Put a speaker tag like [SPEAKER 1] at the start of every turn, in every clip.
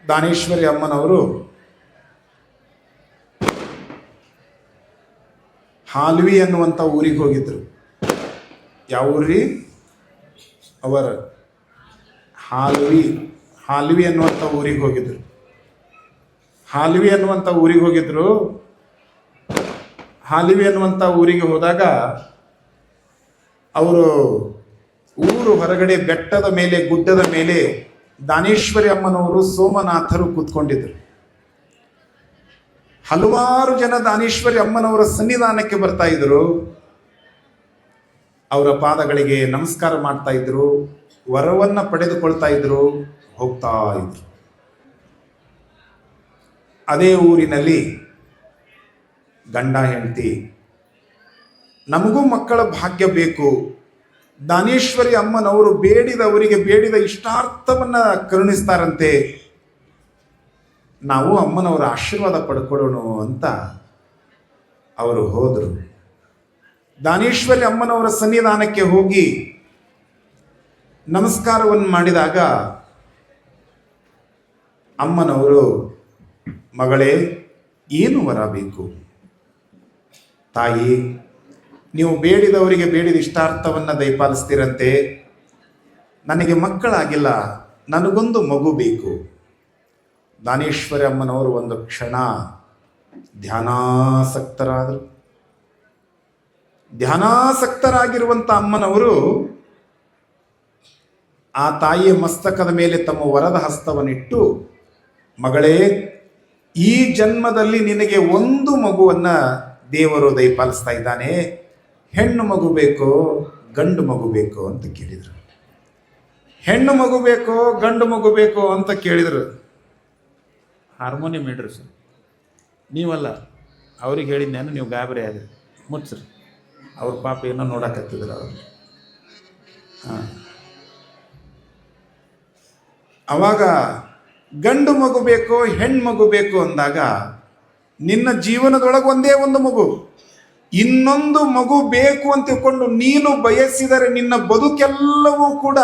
[SPEAKER 1] ದಾನೇಶ್ವರಿ ಅಮ್ಮನವರು ಹಾಲ್ವಿ ಅನ್ನುವಂಥ ಊರಿಗೆ ಹೋಗಿದ್ರು. ಯಾವ ಊರಿ? ಅವರ ಹಾಲ್ವಿ ಅನ್ನುವಂಥ ಊರಿಗೆ ಹೋಗಿದ್ರು. ಹಾಲ್ವಿ ಅನ್ನುವಂಥ ಊರಿಗೆ ಹೋದಾಗ ಅವರು ಊರು ಹೊರಗಡೆ ಬೆಟ್ಟದ ಮೇಲೆ, ಗುಡ್ಡದ ಮೇಲೆ ದಾನೇಶ್ವರಿ ಅಮ್ಮನವರು ಸೋಮನಾಥರು ಕೂತ್ಕೊಂಡಿದ್ರು. ಹಲವಾರು ಜನ ದಾನೇಶ್ವರಿ ಅಮ್ಮನವರ ಸನ್ನಿಧಾನಕ್ಕೆ ಬರ್ತಾ ಇದ್ರು. ಅವರ ಪಾದಗಳಿಗೆ ನಮಸ್ಕಾರ ಮಾಡ್ತಾ ಇದ್ರು, ವರವನ್ನ ಪಡೆದುಕೊಳ್ತಾ ಇದ್ರು, ಹೋಗ್ತಾ ಇದ್ರು. ಅದೇ ಊರಿನಲ್ಲಿ ಗಂಡ ಹೆಂಡತಿ, ನಮಗೂ ಮಕ್ಕಳ ಭಾಗ್ಯ ಬೇಕು, ದಾನೇಶ್ವರಿ ಅಮ್ಮನವರು ಬೇಡಿದವರಿಗೆ ಬೇಡಿದ ಇಷ್ಟಾರ್ಥವನ್ನ ಕರುಣಿಸ್ತಾರಂತೆ, ನಾವು ಅಮ್ಮನವರ ಆಶೀರ್ವಾದ ಪಡ್ಕೊಳ್ಳೋಣ ಅಂತ ಅವರು ಹೋದರು. ದಾನೇಶ್ವರಿ ಅಮ್ಮನವರ ಸನ್ನಿಧಾನಕ್ಕೆ ಹೋಗಿ ನಮಸ್ಕಾರವನ್ನು ಮಾಡಿದಾಗ ಅಮ್ಮನವರು, ಮಗಳೇ, ಏನು ವರ ಬೇಕು? ತಾಯಿ, ನೀವು ಬೇಡಿದವರಿಗೆ ಬೇಡಿದ ಇಷ್ಟಾರ್ಥವನ್ನು ದಯಪಾಲಿಸ್ತೀರಂತೆ, ನನಗೆ ಮಕ್ಕಳಾಗಿಲ್ಲ, ನನಗೊಂದು ಮಗು ಬೇಕು. ದಾನೇಶ್ವರಿ ಅಮ್ಮನವರು ಒಂದು ಕ್ಷಣ ಧ್ಯಾನಾಸಕ್ತರಾಗಿರುವಂಥ ಅಮ್ಮನವರು ಆ ತಾಯಿಯ ಮಸ್ತಕದ ಮೇಲೆ ತಮ್ಮ ವರದ ಹಸ್ತವನ್ನಿಟ್ಟು, ಮಗಳೇ, ಈ ಜನ್ಮದಲ್ಲಿ ನಿನಗೆ ಒಂದು ಮಗುವನ್ನ ದೇವರು ದಯಪಾಲಿಸ್ತಾ ಇದ್ದಾನೆ, ಹೆಣ್ಣು ಮಗು ಬೇಕೋ ಗಂಡು ಮಗು ಬೇಕೋ ಅಂತ ಕೇಳಿದರು. ಹೆಣ್ಣು ಮಗು ಬೇಕೋ ಗಂಡು ಮಗು ಬೇಕೋ ಅಂತ ಕೇಳಿದರು. ಹಾರ್ಮೋನಿಯಂ ಇಡ್ರಿ ಸರ್, ನೀವಲ್ಲ, ಅವ್ರಿಗೆ ಹೇಳಿದ್ನೇನು, ನೀವು ಗಾಬರಿ ಆದ್ರಿ, ಮುಚ್ಚ್ರಿ. ಅವ್ರ ಪಾಪ ಏನೋ ನೋಡಕತ್ತಿದ್ರು ಅವರು. ಅವಾಗ ಗಂಡು ಮಗು ಬೇಕೋ ಹೆಣ್ಣು ಮಗು ಬೇಕು ಅಂದಾಗ, ನಿನ್ನ ಜೀವನದೊಳಗೆ ಒಂದೇ ಒಂದು ಮಗು, ಇನ್ನೊಂದು ಮಗು ಬೇಕು ಅಂತ ತಿಳ್ಕೊಂಡು ನೀನು ಬಯಸಿದರೆ ನಿನ್ನ ಬದುಕೆಲ್ಲವೂ ಕೂಡ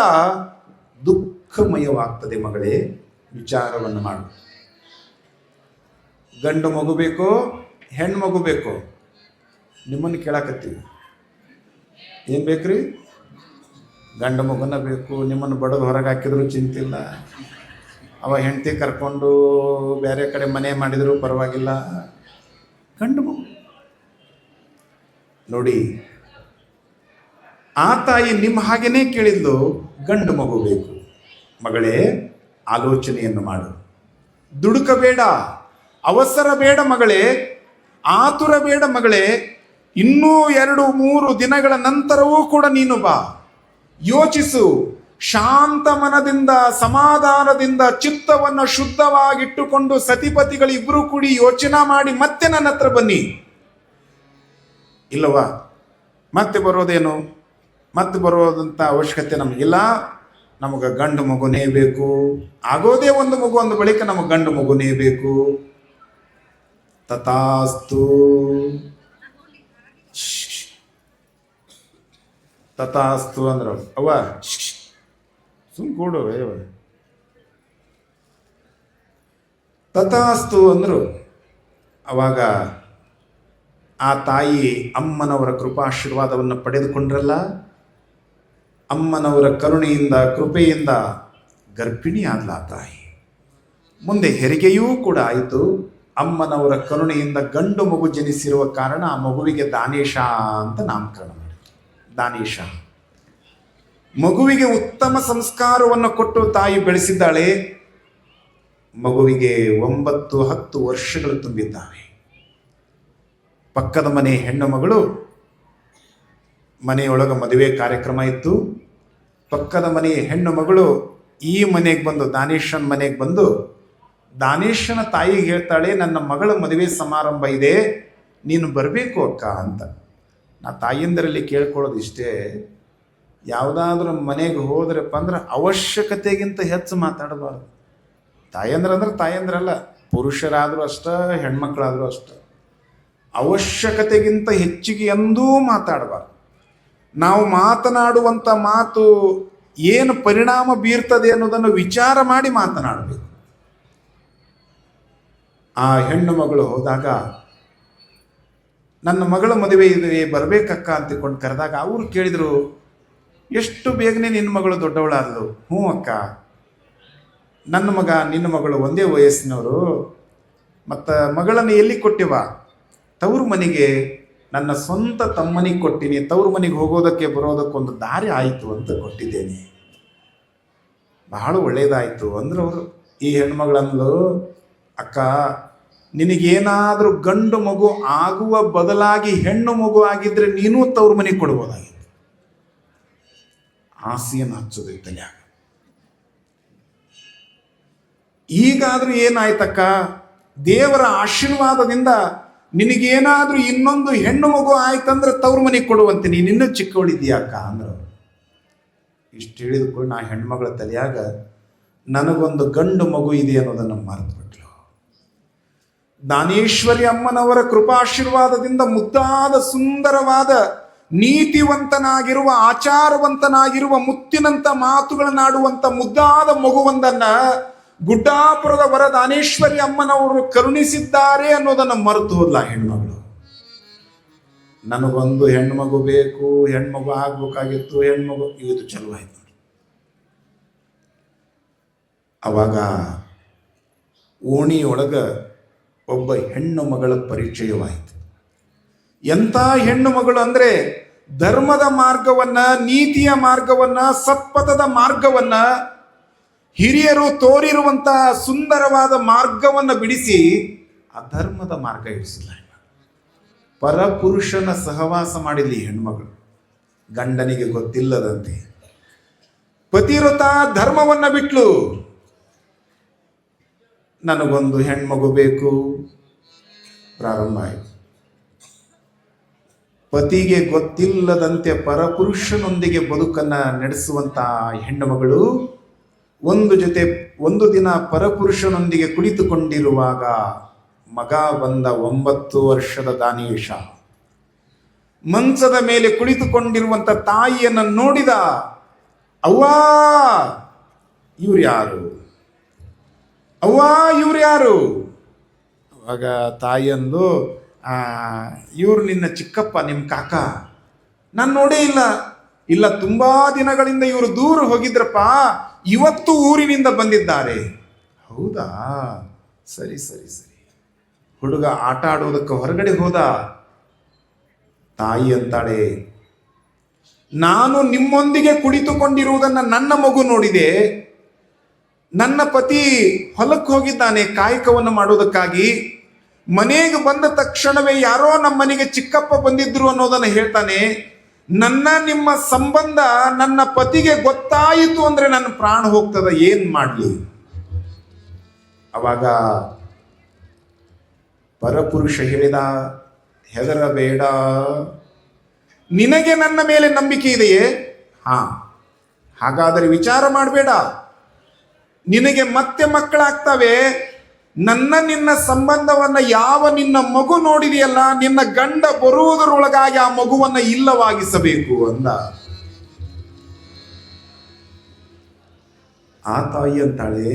[SPEAKER 1] ದುಃಖಮಯವಾಗ್ತದೆ. ಮಗಳೇ, ವಿಚಾರವನ್ನು ಮಾಡು. ಗಂಡು ಮಗು ಬೇಕೋ ಹೆಣ್ಣು ಮಗು ಬೇಕೋ? ನಿಮ್ಮನ್ನು ಕೇಳಾಕತ್ತೀವಿ. ಏನು ಬೇಕ್ರಿ? ಗಂಡು ಮಗುನ ಬೇಕು. ನಿಮ್ಮನ್ನು ಬಡದು ಹೊರಗೆ ಹಾಕಿದ್ರು ಚಿಂತಿಲ್ಲ, ಅವ ಹೆಂಡತಿ ಕರ್ಕೊಂಡು ಬೇರೆ ಕಡೆ ಮನೆ ಮಾಡಿದರೂ ಪರವಾಗಿಲ್ಲ, ಗಂಡು ಮಗು ನೋಡಿ. ಆ ತಾಯಿ ನಿಮ್ಮ ಹಾಗೇನೇ ಕೇಳಿದ್ಲು, ಗಂಡು ಮಗು ಬೇಕು. ಮಗಳೇ, ಆಲೋಚನೆಯನ್ನು ಮಾಡು, ದುಡುಕಬೇಡ, ಅವಸರ ಬೇಡ ಮಗಳೇ, ಆತುರ ಬೇಡ ಮಗಳೇ. ಇನ್ನೂ 2-3 ದಿನಗಳ ನಂತರವೂ ಕೂಡ ನೀನು ಬಾ, ಯೋಚಿಸು, ಶಾಂತ ಮನದಿಂದ ಸಮಾಧಾನದಿಂದ ಚಿತ್ತವನ್ನು ಶುದ್ಧವಾಗಿಟ್ಟುಕೊಂಡು ಸತಿಪತಿಗಳಿಬ್ಬರು ಕೂಡಿ ಯೋಚನೆ ಮಾಡಿ ಮತ್ತೆ ನನ್ನ ಹತ್ರ ಬನ್ನಿ. ಇಲ್ಲವಾ? ಮತ್ತೆ ಬರೋದೇನು? ಮತ್ತೆ ಬರೋದಂಥ ಅವಶ್ಯಕತೆ ನಮಗಿಲ್ಲ. ನಮಗೆ ಗಂಡು ಮಗುನೇ ಬೇಕು. ಆಗೋದೇ ಒಂದು ಮಗು ಅಂದ ಬಳಿಕ ನಮಗೆ ಗಂಡು ಮಗುನೇ ಬೇಕು. ತಥಾಸ್ತು ತಥಾಸ್ತು ಅಂದ್ರು. ಅವ್ವ ಸುಮ್ ಕೂಡು, ತಥಾಸ್ತು ಅಂದ್ರು. ಅವಾಗ ಆ ತಾಯಿ ಅಮ್ಮನವರ ಕೃಪಾಶೀರ್ವಾದವನ್ನು ಪಡೆದುಕೊಂಡ್ರಲ್ಲ, ಅಮ್ಮನವರ ಕರುಣೆಯಿಂದ ಕೃಪೆಯಿಂದ ಗರ್ಭಿಣಿ ಆದ್ಲ ಆ ತಾಯಿ. ಮುಂದೆ ಹೆರಿಗೆಯೂ ಕೂಡ ಆಯಿತು. ಅಮ್ಮನವರ ಕರುಣೆಯಿಂದ ಗಂಡು ಮಗು ಜನಿಸಿರುವ ಕಾರಣ ಆ ಮಗುವಿಗೆ ದಾನೇಶ ಅಂತ ನಾಮಕರಣ ಮಾಡಿದ್ರು. ದಾನೇಶ ಮಗುವಿಗೆ ಉತ್ತಮ ಸಂಸ್ಕಾರವನ್ನು ಕೊಟ್ಟು ತಾಯಿ ಬೆಳೆಸಿದ್ದಾಳೆ. ಮಗುವಿಗೆ 9-10 ವರ್ಷಗಳು ತುಂಬಿದ್ದಾವೆ. ಪಕ್ಕದ ಮನೆ ಹೆಣ್ಣು ಮಗಳು, ಮನೆಯೊಳಗೆ ಮದುವೆ ಕಾರ್ಯಕ್ರಮ ಇತ್ತು. ಪಕ್ಕದ ಮನೆ ಹೆಣ್ಣು ಮಗಳು ಈ ಮನೆಗೆ ಬಂದು, ದಾನೇಶನ ಮನೆಗೆ ಬಂದು, ದಾನೇಶನ ತಾಯಿಗೆ ಹೇಳ್ತಾಳೆ, ನನ್ನ ಮಗಳ ಮದುವೆ ಸಮಾರಂಭ ಇದೆ, ನೀನು ಬರಬೇಕು ಅಕ್ಕ ಅಂತ. ನಾ ತಾಯಿಯಂದರಲ್ಲಿ ಕೇಳ್ಕೊಳ್ಳೋದು ಇಷ್ಟೇ, ಯಾವುದಾದ್ರೂ ಮನೆಗೆ ಹೋದ್ರಪ್ಪ ಅಂದ್ರೆ ಅವಶ್ಯಕತೆಗಿಂತ ಹೆಚ್ಚು ಮಾತಾಡಬಾರ್ದು. ತಾಯಂದ್ರೆ ತಾಯಂದ್ರಲ್ಲ, ಪುರುಷರಾದರೂ ಅಷ್ಟ, ಹೆಣ್ಮಕ್ಳಾದರೂ ಅಷ್ಟ. ಅವಶ್ಯಕತೆಗಿಂತ ಹೆಚ್ಚಿಗೆ ಎಂದೂ ಮಾತಾಡಬಾರ್ದು. ನಾವು ಮಾತನಾಡುವಂಥ ಮಾತು ಏನು ಪರಿಣಾಮ ಬೀರ್ತದೆ ಅನ್ನೋದನ್ನು ವಿಚಾರ ಮಾಡಿ ಮಾತನಾಡಬೇಕು. ಆ ಹೆಣ್ಣು ಮಗಳು ಹೋದಾಗ ನನ್ನ ಮಗಳ ಮದುವೆ ಇದೆ ಬರಬೇಕಕ್ಕ ಅಂತಿಕೊಂಡು ಕರೆದಾಗ ಅವರು ಕೇಳಿದರು, ಎಷ್ಟು ಬೇಗನೆ ನಿನ್ನ ಮಗಳು ದೊಡ್ಡವಳಾದ್ಲು? ಹ್ಞೂ ಅಕ್ಕ, ನನ್ನ ಮಗ ನಿನ್ನ ಮಗಳು ಒಂದೇ ವಯಸ್ಸಿನವರು. ಮತ್ತು ಮಗಳನ್ನು ಎಲ್ಲಿ ಕೊಟ್ಟಿವ? ತವ್ರ ಮನೆಗೆ, ನನ್ನ ಸ್ವಂತ ತಮ್ಮನಿಗೆ ಕೊಟ್ಟಿನಿ. ತವ್ರ ಮನೆಗೆ ಹೋಗೋದಕ್ಕೆ ಬರೋದಕ್ಕೊಂದು ದಾರಿ ಆಯಿತು ಅಂತ ಕೊಟ್ಟಿದ್ದೇನೆ. ಬಹಳ ಒಳ್ಳೆಯದಾಯಿತು ಅಂದ್ರೆ ಅವರು. ಈ ಹೆಣ್ಮಗಳಂದ್ಲು, ಅಕ್ಕ ನಿನಗೇನಾದರೂ ಗಂಡು ಮಗು ಆಗುವ ಬದಲಾಗಿ ಹೆಣ್ಣು ಮಗು ಆಗಿದ್ರೆ ನೀನೂ ತವ್ರ ಮನೆಗೆ ಕೊಡ್ಬೋದಾಗಿತ್ತು. ಆಸೆಯನ್ನು ಹಚ್ಚೋದು ತಲೆಯಾಗ. ಈಗಾದರೂ ಏನಾಯ್ತಕ್ಕ, ದೇವರ ಆಶೀರ್ವಾದದಿಂದ ನಿನಗೇನಾದರೂ ಇನ್ನೊಂದು ಹೆಣ್ಣು ಮಗು ಆಯ್ತಂದ್ರೆ ತವ್ರ ಮನೆಗೆ ಕೊಡುವಂತೆ, ನೀನಿನ್ನೂ ಚಿಕ್ಕವಳಿದ್ದೀಯಾಕ ಅಂದ್ರು. ಇಷ್ಟು ಹೇಳಿದ್ಕೊಂಡು ನಾ ಹೆಣ್ಮಗಳ ತಲೆಯಾಗ ನನಗೊಂದು ಗಂಡು ಮಗು ಇದೆ ಅನ್ನೋದನ್ನು ಮರೆತುಬಿಟ್ಲು. ದಾನೇಶ್ವರಿ ಅಮ್ಮನವರ ಕೃಪಾಶೀರ್ವಾದದಿಂದ ಮುದ್ದಾದ ಸುಂದರವಾದ ನೀತಿವಂತನಾಗಿರುವ ಆಚಾರವಂತನಾಗಿರುವ ಮುತ್ತಿನಂತ ಮಾತುಗಳನ್ನಾಡುವಂಥ ಮುದ್ದಾದ ಮಗುವೊಂದನ್ನ ಗುಡ್ಡಾಪುರದ ವರದಾನೇಶ್ವರಿ ಅಮ್ಮನವರು ಕರುಣಿಸಿದ್ದಾರೆ ಅನ್ನೋದನ್ನು ಮರೆತು ಹೋದ್ಲ ಹೆಣ್ಮಗಳು. ನನಗೊಂದು ಹೆಣ್ಮಗು ಬೇಕು, ಹೆಣ್ಮಗು ಆಗ್ಬೇಕಾಗಿತ್ತು, ಹೆಣ್ಮಗು ಇವತ್ತು ಚಲೋ ಆಯ್ತು. ಅವಾಗ ಓಣಿಯೊಳಗ ಒಬ್ಬ ಹೆಣ್ಣು ಮಗಳ ಪರಿಚಯವಾಯಿತು. ಎಂಥ ಹೆಣ್ಣು ಮಗಳು ಅಂದರೆ ಧರ್ಮದ ಮಾರ್ಗವನ್ನ, ನೀತಿಯ ಮಾರ್ಗವನ್ನ, ಸತ್ಪಥದ ಮಾರ್ಗವನ್ನ, ಹಿರಿಯರು ತೋರಿರುವಂತಹ ಸುಂದರವಾದ ಮಾರ್ಗವನ್ನು ಬಿಡಿಸಿ ಅಧರ್ಮದ ಮಾರ್ಗ ಇಡಿಸಿಲ್ಲ. ಪರಪುರುಷನ ಸಹವಾಸ ಮಾಡಿಲ್ಲ ಈ ಹೆಣ್ಮಗಳು. ಗಂಡನಿಗೆ ಗೊತ್ತಿಲ್ಲದಂತೆ ಪತಿವ್ರತ ಧರ್ಮವನ್ನ ಬಿಟ್ಲು. ನನಗೊಂದು ಹೆಣ್ಮಗು ಬೇಕು ಪ್ರಾರಂಭ ಆಯಿತು. ಪತಿಗೆ ಗೊತ್ತಿಲ್ಲದಂತೆ ಪರಪುರುಷನೊಂದಿಗೆ ಬದುಕನ್ನ ನಡೆಸುವಂತ ಹೆಣ್ಣು ಮಗಳು ಒಂದು ದಿನ ಪರಪುರುಷನೊಂದಿಗೆ ಕುಳಿತುಕೊಂಡಿರುವಾಗ ಮಗ ಬಂದ. 9 ವರ್ಷದ ದಾನೇಶ ಮಂಚದ ಮೇಲೆ ಕುಳಿತುಕೊಂಡಿರುವಂತ ತಾಯಿಯನ್ನು ನೋಡಿದ. ಅವ್ವಾ ಇವ್ರು ಯಾರು? ಅವ್ವಾ ಇವ್ರು ಯಾರು? ಅವಾಗ ತಾಯಿಯಂದು, ಇವ್ರು ನಿನ್ನ ಚಿಕ್ಕಪ್ಪ, ನಿಮ್ಮ ಕಾಕ. ನಾನು ನೋಡೇ ಇಲ್ಲ. ಇಲ್ಲ, ತುಂಬಾ ದಿನಗಳಿಂದ ಇವರು ದೂರ ಹೋಗಿದ್ರಪ್ಪ, ಇವತ್ತು ಊರಿನಿಂದ ಬಂದಿದ್ದಾರೆ. ಹೌದಾ, ಸರಿ ಸರಿ ಸರಿ. ಹುಡುಗ ಆಟ ಆಡೋದಕ್ಕೆ ಹೊರಗಡೆ ಹೋದ. ತಾಯಿ ಅಂತಾಳೆ, ನಾನು ನಿಮ್ಮೊಂದಿಗೆ ಕುಳಿತುಕೊಂಡಿರುವುದನ್ನು ನನ್ನ ಮಗು ನೋಡಿದೆ. ನನ್ನ ಪತಿ ಹೊಲಕ್ಕೆ ಹೋಗಿದ್ದಾನೆ ಕಾಯಕವನ್ನು ಮಾಡೋದಕ್ಕಾಗಿ. ಮನೆಗೆ ಬಂದ ತಕ್ಷಣವೇ ಯಾರೋ ನಮ್ಮ ಮನೆಗೆ ಚಿಕ್ಕಪ್ಪ ಬಂದಿದ್ರು ಅನ್ನೋದನ್ನು ಹೇಳ್ತಾನೆ. ನನ್ನ ನಿಮ್ಮ ಸಂಬಂಧ ನನ್ನ ಪತಿಗೆ ಗೊತ್ತಾಯಿತು ಅಂದ್ರೆ ನನ್ನ ಪ್ರಾಣ ಹೋಗ್ತದ, ಏನ್ ಮಾಡ್ಲಿ? ಅವಾಗ ಪರಪುರುಷ ಹೇಳಿದ, ಹೆದರಬೇಡ, ನಿನಗೆ ನನ್ನ ಮೇಲೆ ನಂಬಿಕೆ ಇದೆಯೇ? ಹಾಗಾದರೆ ವಿಚಾರ ಮಾಡಬೇಡ. ನಿನಗೆ ಮತ್ತೆ ಮಕ್ಕಳಾಗ್ತವೆ. ನನ್ನ ನಿನ್ನ ಸಂಬಂಧವನ್ನ ಯಾವ ನಿನ್ನ ಮಗು ನೋಡಿದೆಯಲ್ಲ, ನಿನ್ನ ಗಂಡ ಬರುವುದರೊಳಗಾಗಿ ಆ ಮಗುವನ್ನ ಇಲ್ಲವಾಗಿಸಬೇಕು ಅಂದ. ಆ ತಾಯಿ ಅಂತಾಳೆ,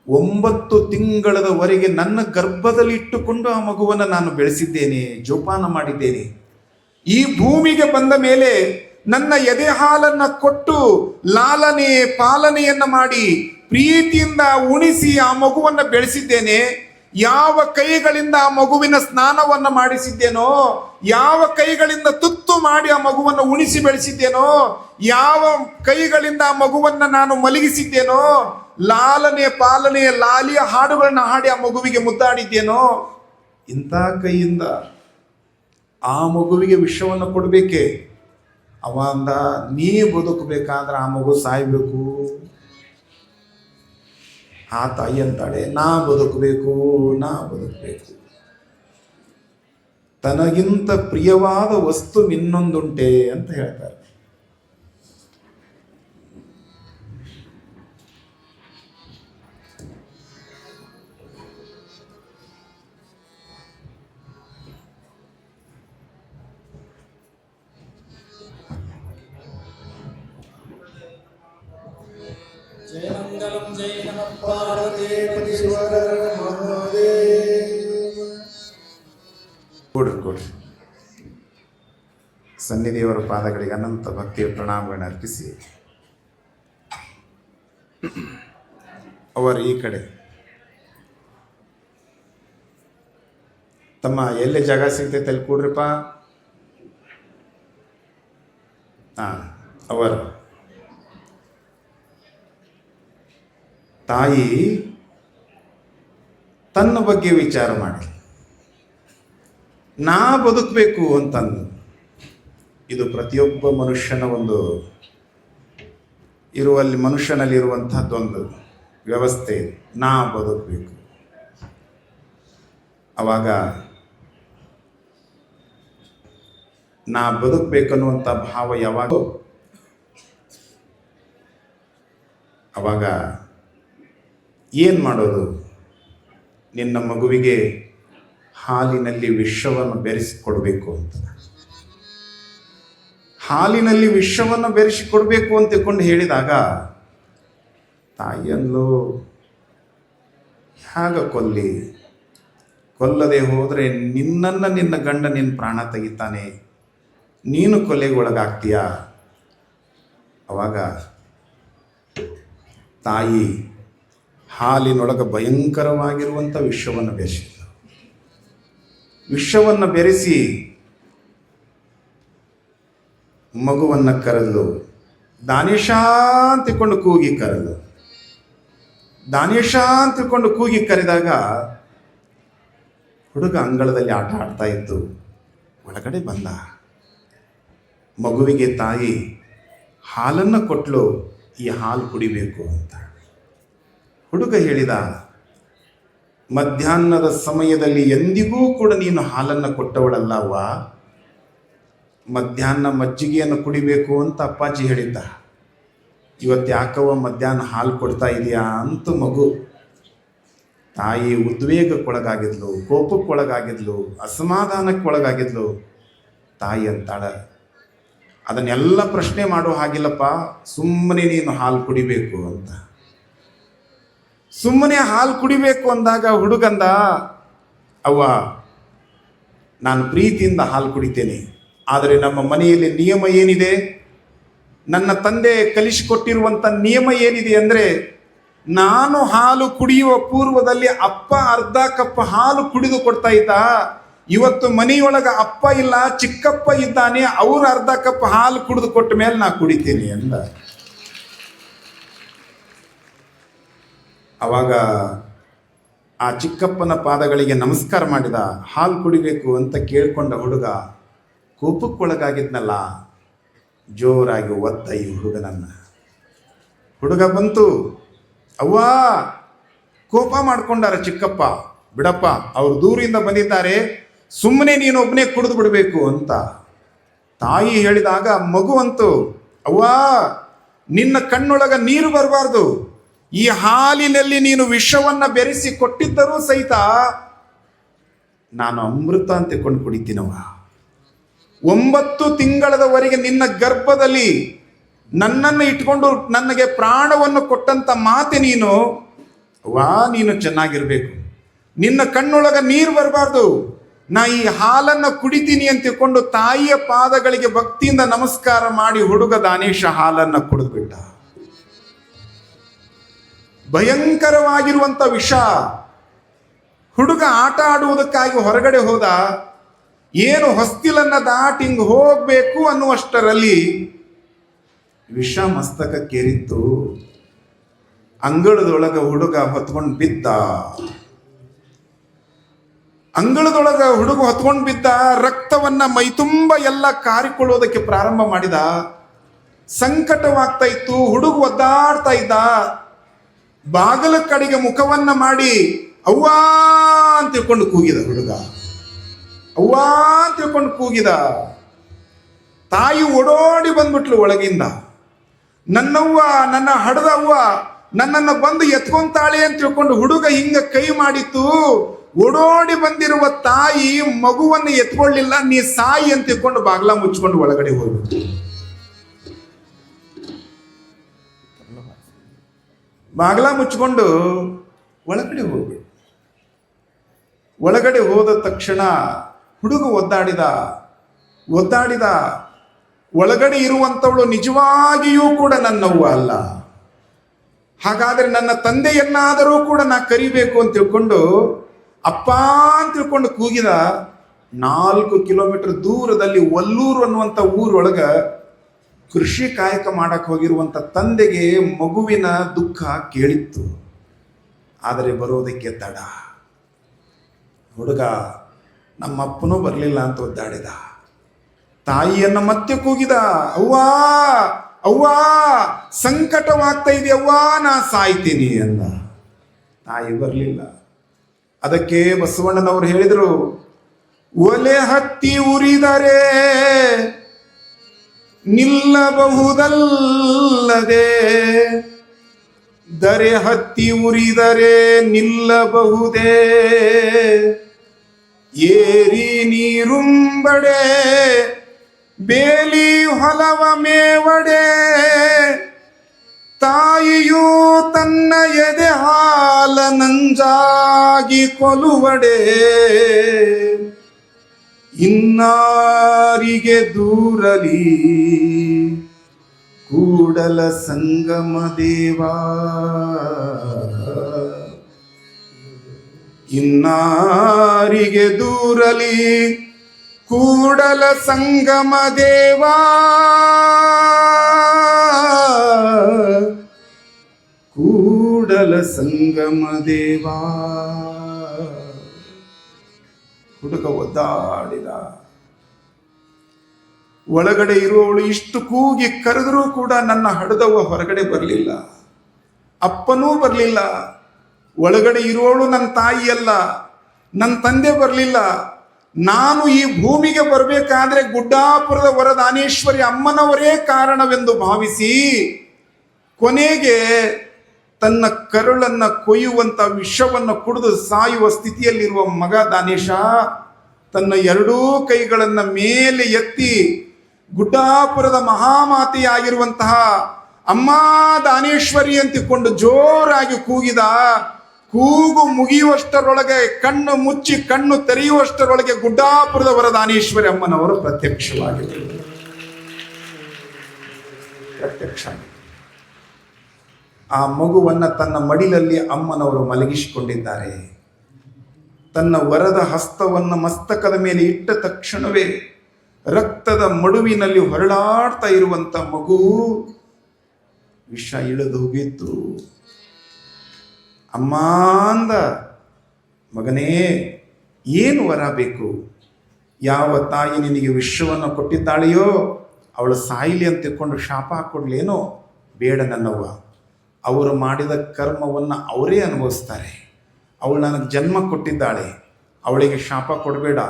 [SPEAKER 1] 9 ತಿಂಗಳವರೆಗೆ ನನ್ನ ಗರ್ಭದಲ್ಲಿ ಇಟ್ಟುಕೊಂಡು ಆ ಮಗುವನ್ನು ನಾನು ಬೆಳೆಸಿದ್ದೇನೆ, ಜೋಪಾನ ಮಾಡಿದ್ದೇನೆ. ಈ ಭೂಮಿಗೆ ಬಂದ ಮೇಲೆ ನನ್ನ ಎದೆ ಹಾಲನ್ನ ಕೊಟ್ಟು ಲಾಲನೆ ಪಾಲನೆಯನ್ನ ಮಾಡಿ ಪ್ರೀತಿಯಿಂದ ಉಣಿಸಿ ಆ ಮಗುವನ್ನು ಬೆಳೆಸಿದ್ದೇನೆ. ಯಾವ ಕೈಗಳಿಂದ ಆ ಮಗುವಿನ ಸ್ನಾನವನ್ನು ಮಾಡಿಸಿದ್ದೇನೋ, ಯಾವ ಕೈಗಳಿಂದ ತುತ್ತು ಮಾಡಿ ಆ ಮಗುವನ್ನು ಉಣಿಸಿ ಬೆಳೆಸಿದ್ದೇನೋ, ಯಾವ ಕೈಗಳಿಂದ ಆ ಮಗುವನ್ನು ನಾನು ಮಲಗಿಸಿದ್ದೇನೋ, ಲಾಲನೆ ಪಾಲನೆಯ ಲಾಲಿಯ ಹಾಡುಗಳನ್ನ ಹಾಡಿ ಆ ಮಗುವಿಗೆ ಮುದ್ದಾಡಿದ್ದೇನೋ, ಇಂಥ ಕೈಯಿಂದ ಆ ಮಗುವಿಗೆ ವಿಷವನ್ನು ಕೊಡಬೇಕೆ? ಅವ ಅಂದ, ನೀ ಬದುಕಬೇಕಾದ್ರೆ ಆ ಮಗು ಸಾಯ್ಬೇಕು. ಆ ತಾಯಿ ಅಂತಾಳೆ, ನಾ ಬದುಕಬೇಕು. ತನಗಿಂತ ಪ್ರಿಯವಾದ ವಸ್ತು ಇನ್ನೊಂದುಂಟೆ ಅಂತ ಹೇಳ್ತಾರೆ.
[SPEAKER 2] जय मंगलम जय नमः पार्वती पति
[SPEAKER 1] ಕೊಡ್ರಿ ಸನ್ನಿಧಿಯವರ ಪಾದಗಳಿಗೆ ಅನಂತ ಭಕ್ತಿಯ ಪ್ರಣಾಮಗಳನ್ನು ಅರ್ಪಿಸಿ ಅವರು ಈ ಕಡೆ ತಮ್ಮ ಎಲ್ಲಿ ಜಾಗ ಸಿಗ್ತೈತೆ ಅಲ್ಲಿ ಕೂಡ್ರಿಪ್ಪ. ಅವರು ತಾಯಿ ತನ್ನ ಬಗ್ಗೆ ವಿಚಾರ ಮಾಡಿ ನಾ ಬದುಕಬೇಕು ಅಂತಂದು. ಇದು ಪ್ರತಿಯೊಬ್ಬ ಮನುಷ್ಯನ ಒಂದು ಮನುಷ್ಯನಲ್ಲಿರುವಂಥದ್ದೊಂದು ವ್ಯವಸ್ಥೆ. ನಾ ಬದುಕಬೇಕು. ಆವಾಗ ನಾ ಬದುಕಬೇಕನ್ನುವಂಥ ಭಾವ ಯಾವಾಗ ಆವಾಗ ಏನು ಮಾಡೋದು? ನಿನ್ನ ಮಗುವಿಗೆ ಹಾಲಿನಲ್ಲಿ ವಿಷವನ್ನು ಬೆರೆಸಿಕೊಡ್ಬೇಕು ಅಂತ, ಹಾಲಿನಲ್ಲಿ ವಿಷವನ್ನು ಬೆರೆಸಿಕೊಡ್ಬೇಕು ಅಂತ ತಿಳ್ಕೊಂಡು ಹೇಳಿದಾಗ ತಾಯಿಯಲ್ಲೂ ಹ್ಯಾಗ ಕೊಲ್ಲದೆ ಹೋದರೆ ನಿನ್ನ ಗಂಡ ನಿನ್ನ ಪ್ರಾಣ ತೆಗಿತಾನೆ, ನೀನು ಕೊಲೆಗೆ ಒಳಗಾಗ್ತೀಯ. ಅವಾಗ ತಾಯಿ ಹಾಲಿನೊಳಗೆ ಭಯಂಕರವಾಗಿರುವಂಥ ವಿಷವನ್ನು ಬೆರೆಸಿ ಮಗುವನ್ನು ಕರೆದು ದಾನೇಶ ಅಂತಿಕೊಂಡು ಕೂಗಿ ಕರೆದಾಗ ಹುಡುಗ ಅಂಗಳದಲ್ಲಿ ಆಟ ಆಡ್ತಾ ಇತ್ತು. ಒಳಗಡೆ ಬಂದ. ಮಗುವಿಗೆ ತಾಯಿ ಹಾಲನ್ನು ಕೊಟ್ಟಳು, ಈ ಹಾಲು ಕುಡಿಬೇಕು ಅಂತ. ಹುಡುಗ ಹೇಳಿದ, ಮಧ್ಯಾಹ್ನದ ಸಮಯದಲ್ಲಿ ಎಂದಿಗೂ ಕೂಡ ನೀನು ಹಾಲನ್ನು ಕೊಟ್ಟವಳಲ್ಲವ್ವ, ಮಧ್ಯಾಹ್ನ ಮಜ್ಜಿಗೆಯನ್ನು ಕುಡಿಬೇಕು ಅಂತ ಅಪ್ಪಾಜಿ ಹೇಳಿದ್ದ. ಇವತ್ತು ಯಾಕವ್ವ ಮಧ್ಯಾಹ್ನ ಹಾಲು ಕೊಡ್ತಾ ಇದೆಯಾ ಅಂತ ಮಗು. ತಾಯಿ ಉದ್ವೇಗಕ್ಕೊಳಗಾಗಿದ್ಲು, ಕೋಪಕ್ಕೊಳಗಾಗಿದ್ಲು, ಅಸಮಾಧಾನಕ್ಕೊಳಗಾಗಿದ್ಲು. ತಾಯಿ ಅಂತಾಳ, ಅದನ್ನೆಲ್ಲ ಪ್ರಶ್ನೆ ಮಾಡೋ ಹಾಗಿಲ್ಲಪ್ಪ, ಸುಮ್ಮನೆ ನೀನು ಹಾಲು ಕುಡಿಬೇಕು ಅಂತ. ಸುಮ್ಮನೆ ಹಾಲು ಕುಡಿಬೇಕು ಅಂದಾಗ ಹುಡುಗಂದ, ಅವ್ವ ನಾನು ಪ್ರೀತಿಯಿಂದ ಹಾಲು ಕುಡಿತೇನೆ, ಆದರೆ ನಮ್ಮ ಮನೆಯಲ್ಲಿ ನಿಯಮ ಏನಿದೆ, ನನ್ನ ತಂದೆ ಕಲಿಸಿಕೊಟ್ಟಿರುವಂಥ ನಿಯಮ ಏನಿದೆ ಅಂದರೆ, ನಾನು ಹಾಲು ಕುಡಿಯುವ ಪೂರ್ವದಲ್ಲಿ ಅಪ್ಪ ಅರ್ಧ ಕಪ್ ಹಾಲು ಕುಡಿದು ಕೊಡ್ತಾ ಇದ್ದ. ಇವತ್ತು ಮನೆಯೊಳಗೆ ಅಪ್ಪ ಇಲ್ಲ, ಚಿಕ್ಕಪ್ಪ ಇದ್ದಾನೆ, ಅವರು ಅರ್ಧ ಕಪ್ ಹಾಲು ಕುಡಿದು ಕೊಟ್ಟ ಮೇಲೆ ನಾ ಕುಡಿತೀನಿ ಅಂದ. ಅವಾಗ ಆ ಚಿಕ್ಕಪ್ಪನ ಪಾದಗಳಿಗೆ ನಮಸ್ಕಾರ ಮಾಡಿದ. ಹಾಲು ಕುಡಿಬೇಕು ಅಂತ ಕೇಳ್ಕೊಂಡ ಹುಡುಗ ಕೋಪಕ್ಕೊಳಗಾಗಿದ್ನಲ್ಲ, ಜೋರಾಗಿ ಒತ್ತ ಈ ಹುಡುಗನನ್ನ. ಹುಡುಗ ಬಂತು, ಅವ್ವ ಕೋಪ ಮಾಡ್ಕೊಂಡಾರ ಚಿಕ್ಕಪ್ಪ, ಬಿಡಪ್ಪ ಅವ್ರು ದೂರಿಂದ ಬಂದಿದ್ದಾರೆ, ಸುಮ್ಮನೆ ನೀನು ಒಬ್ಬನೇ ಕುಡಿದು ಬಿಡಬೇಕು ಅಂತ. ತಾಯಿ ಹೇಳಿದಾಗ ಮಗುವಂತು, ಅವ್ವ ನಿನ್ನ ಕಣ್ಣೊಳಗ ನೀರು ಬರಬಾರ್ದು, ಈ ಹಾಲಿನಲ್ಲಿ ನೀನು ವಿಷವನ್ನು ಬೆರೆಸಿ ಕೊಟ್ಟಿದ್ದರೂ ಸಹಿತ ನಾನು ಅಮೃತ ಅಂತ ಕೊಂಡು ಕುಡಿತೀನವ್ವ. 9 ತಿಂಗಳದವರೆಗೆ ನಿನ್ನ ಗರ್ಭದಲ್ಲಿ ನನ್ನನ್ನು ಇಟ್ಕೊಂಡು ನನಗೆ ಪ್ರಾಣವನ್ನು ಕೊಟ್ಟಂತ ಮಾತೆ ನೀನು. ನೀನು ಚೆನ್ನಾಗಿರ್ಬೇಕು, ನಿನ್ನ ಕಣ್ಣೊಳಗ ನೀರು ಬರಬಾರ್ದು, ನಾ ಈ ಹಾಲನ್ನು ಕುಡಿತೀನಿ ಅಂತ ತಿಳ್ಕೊಂಡು ತಾಯಿಯ ಪಾದಗಳಿಗೆ ಭಕ್ತಿಯಿಂದ ನಮಸ್ಕಾರ ಮಾಡಿ ಹುಡುಗ ದಾನೇಶ ಹಾಲನ್ನು ಕುಡಿದ್ಬಿಟ್ಟ. ಭಯಂಕರವಾಗಿರುವಂಥ ವಿಷ. ಹುಡುಗ ಆಟ ಆಡುವುದಕ್ಕಾಗಿ ಹೊರಗಡೆ ಹೋದ. ಏನು ಹೊಸ್ತಿಲನ್ನ ದಾಟಿ ಹಿಂಗೆ ಹೋಗ್ಬೇಕು ಅನ್ನುವಷ್ಟರಲ್ಲಿ ವಿಷ ಮಸ್ತಕಕ್ಕೇರಿತ್ತು. ಅಂಗಳದೊಳಗ ಹುಡುಗ ಹೊತ್ಕೊಂಡು ಬಿದ್ದ. ರಕ್ತವನ್ನ ಮೈತುಂಬ ಎಲ್ಲ ಕಾರಿಕೊಳ್ಳೋದಕ್ಕೆ ಪ್ರಾರಂಭ ಮಾಡಿದ. ಸಂಕಟವಾಗ್ತಾ ಇತ್ತು. ಹುಡುಗ ಒದ್ದಾಡ್ತಾ ಇದ್ದ. ಬಾಗಲ ಕಡೆಗೆ ಮುಖವನ್ನ ಮಾಡಿ ಅವ್ವಾ ಅಂತ ತಿಳ್ಕೊಂಡು ಕೂಗಿದ ಹುಡುಗ. ಅವ್ವಾ ಅಂತ ತಿಳ್ಕೊಂಡು ಕೂಗಿದ. ತಾಯಿ ಓಡೋಡಿ ಬಂದ್ಬಿಟ್ಲು ಒಳಗಿಂದ. ನನ್ನವ್ವ, ನನ್ನ ಹಡದವ್ವ ನನ್ನನ್ನು ಬಂದು ಎತ್ಕೊಂತಾಳೆ ಅಂತ ತಿಳ್ಕೊಂಡು ಹುಡುಗ ಹಿಂಗ ಕೈ ಮಾಡಿತ್ತು. ಓಡೋಡಿ ಬಂದಿರುವ ತಾಯಿ ಮಗುವನ್ನು ಎತ್ಕೊಳ್ಳಿಲ್ಲ. ನೀ ಸಾಯಿ ಅಂತ ತಿಳ್ಕೊಂಡು ಬಾಗ್ಲ ಮುಚ್ಕೊಂಡು ಒಳಗಡೆ ಹೋಗ್ಬಿಟ್ಟು. ಬಾಗ್ಲ ಮುಚ್ಕೊಂಡು ಒಳಗಡೆ ಹೋಗ್ಬಿಟ್ಟು. ಒಳಗಡೆ ಹೋದ ತಕ್ಷಣ ಹುಡುಗ ಒದ್ದಾಡಿದ. ಒಳಗಡೆ ಇರುವಂಥವಳು ನಿಜವಾಗಿಯೂ ಕೂಡ ನನ್ನವ್ವ ಅಲ್ಲ. ಹಾಗಾದರೆ ನನ್ನ ತಂದೆಯನ್ನಾದರೂ ಕೂಡ ನಾ ಕರಿಬೇಕು ಅಂತ ತಿಳ್ಕೊಂಡು ಅಪ್ಪ ಅಂತ ತಿಳ್ಕೊಂಡು ಕೂಗಿದ. 4 ಕಿಲೋಮೀಟರ್ ದೂರದಲ್ಲಿ ಒಲ್ಲೂರು ಅನ್ನುವಂಥ ಊರೊಳಗ ಕೃಷಿ ಕಾಯಕ ಮಾಡಕ್ಕೆ ಹೋಗಿರುವಂಥ ತಂದೆಗೆ ಮಗುವಿನ ದುಃಖ ಕೇಳಿತ್ತು. ಆದರೆ ಬರೋದಕ್ಕೆ ತಡ. ಹುಡುಗ ನಮ್ಮಪ್ಪನೂ ಬರಲಿಲ್ಲ ಅಂತ ಒದ್ದಾಡಿದ. ತಾಯಿಯನ್ನು ಮತ್ತೆ ಕೂಗಿದ, ಅವ್ವಾ ಅವ್ವಾ ಸಂಕಟವಾಗ್ತಾ ಇದೆ ಅವ್ವಾ, ನಾ ಸಾಯ್ತೀನಿ ಅಂದ. ತಾಯಿ ಬರಲಿಲ್ಲ. ಅದಕ್ಕೆ ಬಸವಣ್ಣನವರು ಹೇಳಿದರು, ಒಲೆ ಹತ್ತಿ ಉರಿದರೆ ನಿಲ್ಲಬಹುದಲ್ಲದೆ, ದರೆ ಹತ್ತಿ ಉರಿದರೆ ನಿಲ್ಲಬಹುದೇ, ಏರಿ ನೀರುಂಬಡೆ ಬೇಲಿ ಹೊಲವ ಮೇವಡೆ, ತಾಯಿಯು ತನ್ನ ಎದೆ ಹಾಲ ನಂಜಾಗಿ ಕೊಲುವಡೆ, ಇನ್ನಾರಿಗೆ ದೂರಲಿ ಕೂಡಲ ಸಂಗಮ ದೇವಾ, ಇನ್ನಾರಿಗೆ ದೂರಲಿ ಕೂಡಲ ಸಂಗಮ ದೇವಾ, ಕೂಡಲ ಸಂಗಮ ದೇವಾ. ಹುಡುಗ ಒದ್ದಾಡಿದ. ಒಳಗಡೆ ಇರುವವಳು ಇಷ್ಟು ಕೂಗಿ ಕರೆದರೂ ಕೂಡ ನನ್ನ ಹಡದವ್ವ ಹೊರಗಡೆ ಬರಲಿಲ್ಲ, ಅಪ್ಪನೂ ಬರಲಿಲ್ಲ. ಒಳಗಡೆ ಇರುವವಳು ನನ್ನ ತಾಯಿಯಲ್ಲ, ನನ್ನ ತಂದೆ ಬರಲಿಲ್ಲ. ನಾನು ಈ ಭೂಮಿಗೆ ಬರಬೇಕಾದ್ರೆ ಗುಡ್ಡಾಪುರದ ವರದಾನೇಶ್ವರಿ ಅಮ್ಮನವರೇ ಕಾರಣವೆಂದು ಭಾವಿಸಿ ಕೊನೆಗೆ ತನ್ನ ಕರುಳನ್ನು ಕೊಯ್ಯುವಂಥ ವಿಷವನ್ನು ಕುಡಿದು ಸಾಯುವ ಸ್ಥಿತಿಯಲ್ಲಿರುವ ಮಗ ದಾನೇಶ ತನ್ನ ಎರಡೂ ಕೈಗಳನ್ನು ಮೇಲೆ ಎತ್ತಿ ಗುಡ್ಡಾಪುರದ ಮಹಾಮಾತೆಯಾಗಿರುವಂತಹ ಅಮ್ಮ ದಾನೇಶ್ವರಿ ಅಂತಿಕೊಂಡು ಜೋರಾಗಿ ಕೂಗಿದ. ಕೂಗು ಮುಗಿಯುವಷ್ಟರೊಳಗೆ, ಕಣ್ಣು ಮುಚ್ಚಿ ಕಣ್ಣು ತೆರೆಯುವಷ್ಟರೊಳಗೆ ಗುಡ್ಡಾಪುರದ ವರದಾನೇಶ್ವರಿ ಅಮ್ಮನವರು ಪ್ರತ್ಯಕ್ಷವಾಗಿದ್ದರು. ಆ ಮಗುವನ್ನು ತನ್ನ ಮಡಿಲಲ್ಲಿ ಅಮ್ಮನವರು ಮಲಗಿಸಿಕೊಂಡಿದ್ದಾರೆ. ತನ್ನ ವರದ ಹಸ್ತವನ್ನು ಮಸ್ತಕದ ಮೇಲೆ ಇಟ್ಟ ತಕ್ಷಣವೇ ರಕ್ತದ ಮಡುವಿನಲ್ಲಿ ಹೊರಳಾಡ್ತಾ ಇರುವಂಥ ಮಗು ವಿಷ ಇಳಿದು ಹೋಗಿತ್ತು. ಅಮ್ಮ ಅಂದ. ಮಗನೇ, ಏನು ವರ ಬೇಕು? ಯಾವ ತಾಯಿ ನಿನಗೆ ವಿಷವನ್ನು ಕೊಟ್ಟಿದ್ದಾಳೆಯೋ ಅವಳು ಸಾಯಿಲಿ ಅಂತ ತಿಳ್ಕೊಂಡು ಶಾಪ ಹಾಕ್ಕೊಡ್ಲೇನೋ? ಬೇಡ ನನ್ನವ್ವ, ಅವರು ಮಾಡಿದ ಕರ್ಮವನ್ನು ಅವರೇ ಅನುಭವಿಸ್ತಾರೆ. ಅವಳು ನನಗೆ ಜನ್ಮ ಕೊಟ್ಟಿದ್ದಾಳೆ, ಅವಳಿಗೆ ಶಾಪ ಕೊಡಬೇಡ.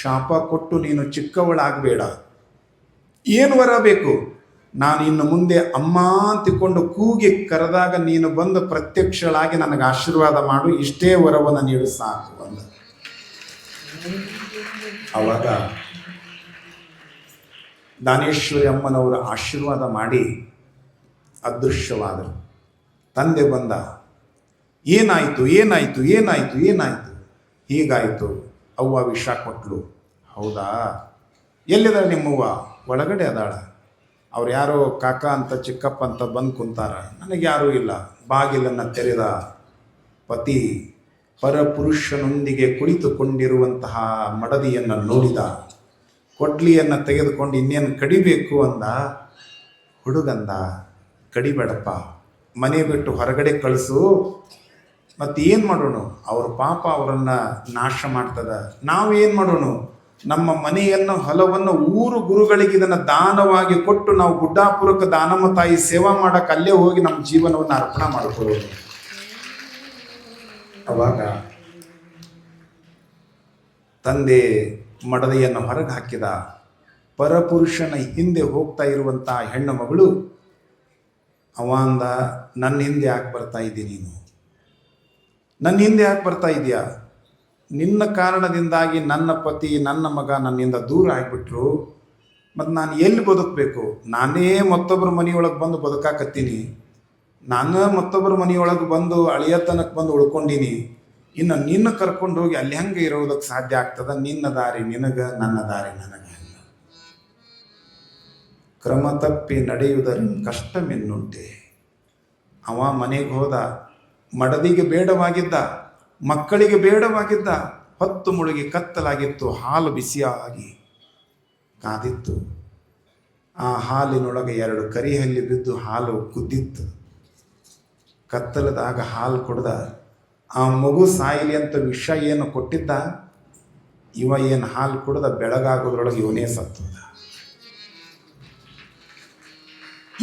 [SPEAKER 1] ಶಾಪ ಕೊಟ್ಟು ನೀನು ಚಿಕ್ಕವಳಾಗಬೇಡ. ಏನು ವರ ಬೇಕು? ನಾನು ಇನ್ನು ಮುಂದೆ ಅಮ್ಮ ಅಂತಿಕೊಂಡು ಕೂಗಿ ಕರೆದಾಗ ನೀನು ಬಂದು ಪ್ರತ್ಯಕ್ಷಳಾಗಿ ನನಗೆ ಆಶೀರ್ವಾದ ಮಾಡು, ಇಷ್ಟೇ ವರವನ್ನು ನೀಡು ಸಾಕು ಅಂದ. ಅವಾಗ ದಾನೇಶ್ವರಿ ಅಮ್ಮನವರು ಆಶೀರ್ವಾದ ಮಾಡಿ ಅದೃಶ್ಯವಾದರು. ತಂದೆ ಬಂದ. ಏನಾಯಿತು ಏನಾಯಿತು ಏನಾಯಿತು ಏನಾಯಿತು? ಹೀಗಾಯಿತು, ಅವ್ವ ವಿಷ ಕೊಟ್ಲು. ಹೌದಾ? ಎಲ್ಲಿದ್ದಾಳೆ ನಿಮ್ಮವ್ವ? ಒಳಗಡೆ ಅದಾಳ. ಅವ್ರು ಯಾರೋ ಕಾಕ ಅಂತ ಚಿಕ್ಕಪ್ಪ ಅಂತ ಬಂದು ಕುಂತಾರ, ನನಗೆ ಯಾರೂ ಇಲ್ಲ. ಬಾಗಿಲನ್ನು ತೆರೆದ ಪತಿ ಪರಪುರುಷನೊಂದಿಗೆ ಕುಳಿತುಕೊಂಡಿರುವಂತಹ ಮಡದಿಯನ್ನು ನೋಡಿದ. ಕೊಡ್ಲಿಯನ್ನು ತೆಗೆದುಕೊಂಡು ಇನ್ನೇನು ಕಡಿಬೇಕು ಅಂದ. ಹುಡುಗಂದ, ಕಡಿಬೇಡಪ್ಪ, ಮನೆ ಬಿಟ್ಟು ಹೊರಗಡೆ ಕಳಿಸು. ಮತ್ತು ಏನು ಮಾಡೋಣ? ಅವ್ರ ಪಾಪ ಅವರನ್ನು ನಾಶ ಮಾಡ್ತದ. ನಾವೇನು ಮಾಡೋಣ? ನಮ್ಮ ಮನೆಯನ್ನು ಹೊಲವನ್ನು ಊರು ಗುರುಗಳಿಗೆ ಇದನ್ನು ದಾನವಾಗಿ ಕೊಟ್ಟು ನಾವು ಗುಡ್ಡಾಪುರಕ್ಕೆ ದಾನಮ್ಮ ತಾಯಿ ಸೇವಾ ಮಾಡಕ್ಕೆ ಅಲ್ಲೇ ಹೋಗಿ ನಮ್ಮ ಜೀವನವನ್ನು ಅರ್ಪಣೆ ಮಾಡಿಕೊಳ್ಳೋದು. ಅವಾಗ ತಂದೆ ಮಡದಿಯನ್ನು ಹೊರಗೆ ಹಾಕಿದ. ಪರಪುರುಷನ ಹಿಂದೆ ಹೋಗ್ತಾ ಇರುವಂಥ ಹೆಣ್ಣು ಮಗಳು ಅವ ಅಂದ, ನನ್ನ ಹಿಂದೆ ಯಾಕೆ ಬರ್ತಾ ಇದ್ದೀನಿ ನೀನು? ನನ್ನ ಹಿಂದೆ ಯಾಕೆ ಬರ್ತಾ ಇದೆಯಾ? ನಿನ್ನ ಕಾರಣದಿಂದಾಗಿ ನನ್ನ ಪತಿ ನನ್ನ ಮಗ ನನ್ನಿಂದ ದೂರ ಆಗಿಬಿಟ್ರು. ಮತ್ತು ನಾನು ಎಲ್ಲಿ ಬದುಕಬೇಕು? ನಾನೇ ಮತ್ತೊಬ್ಬರ ಮನೆಯೊಳಗೆ ಬಂದು ಬದುಕಾಕತ್ತೀನಿ. ನಾನು ಮತ್ತೊಬ್ಬರ ಮನೆಯೊಳಗೆ ಬಂದು ಅಳಿಯತನಕ್ಕೆ ಬಂದು ಉಳ್ಕೊಂಡೀನಿ. ಇನ್ನು ನಿನ್ನ ಕರ್ಕೊಂಡು ಹೋಗಿ ಅಲ್ಲಿ ಹೆಂಗೆ ಇರೋದಕ್ಕೆ ಸಾಧ್ಯ ಆಗ್ತದ? ನಿನ್ನ ದಾರಿ ನಿನಗ, ನನ್ನ ದಾರಿ ನನಗ. ಕ್ರಮ ತಪ್ಪಿ ನಡೆಯುವುದರಿಂದ ಕಷ್ಟವೆನ್ನುಂಟೆ. ಅವ ಮನೆಗೆ ಹೋದ, ಮಡದಿಗೆ ಬೇಡವಾಗಿದ್ದ, ಮಕ್ಕಳಿಗೆ ಬೇಡವಾಗಿದ್ದ. ಹೊತ್ತು ಮುಳುಗಿ ಕತ್ತಲಾಗಿತ್ತು, ಹಾಲು ಬಿಸಿಯಾಗಿ ಕಾದಿತ್ತು. ಆ ಹಾಲಿನೊಳಗೆ 2 ಕರಿಹಲ್ಲಿ ಬಿದ್ದು ಹಾಲು ಕುದ್ದಿತ್ತು. ಕತ್ತಲದಾಗ ಹಾಲು ಕುಡ್ದ. ಆ ಮಗು ಸಾಯಲಿ ಅಂತ ವಿಷ ಏನು ಕೊಟ್ಟಿದ್ದ, ಇವ ಏನು ಹಾಲು ಕುಡ್ದ, ಬೆಳಗಾಗೋದ್ರೊಳಗೆ ಇವನೇ ಸತ್ತೋದ.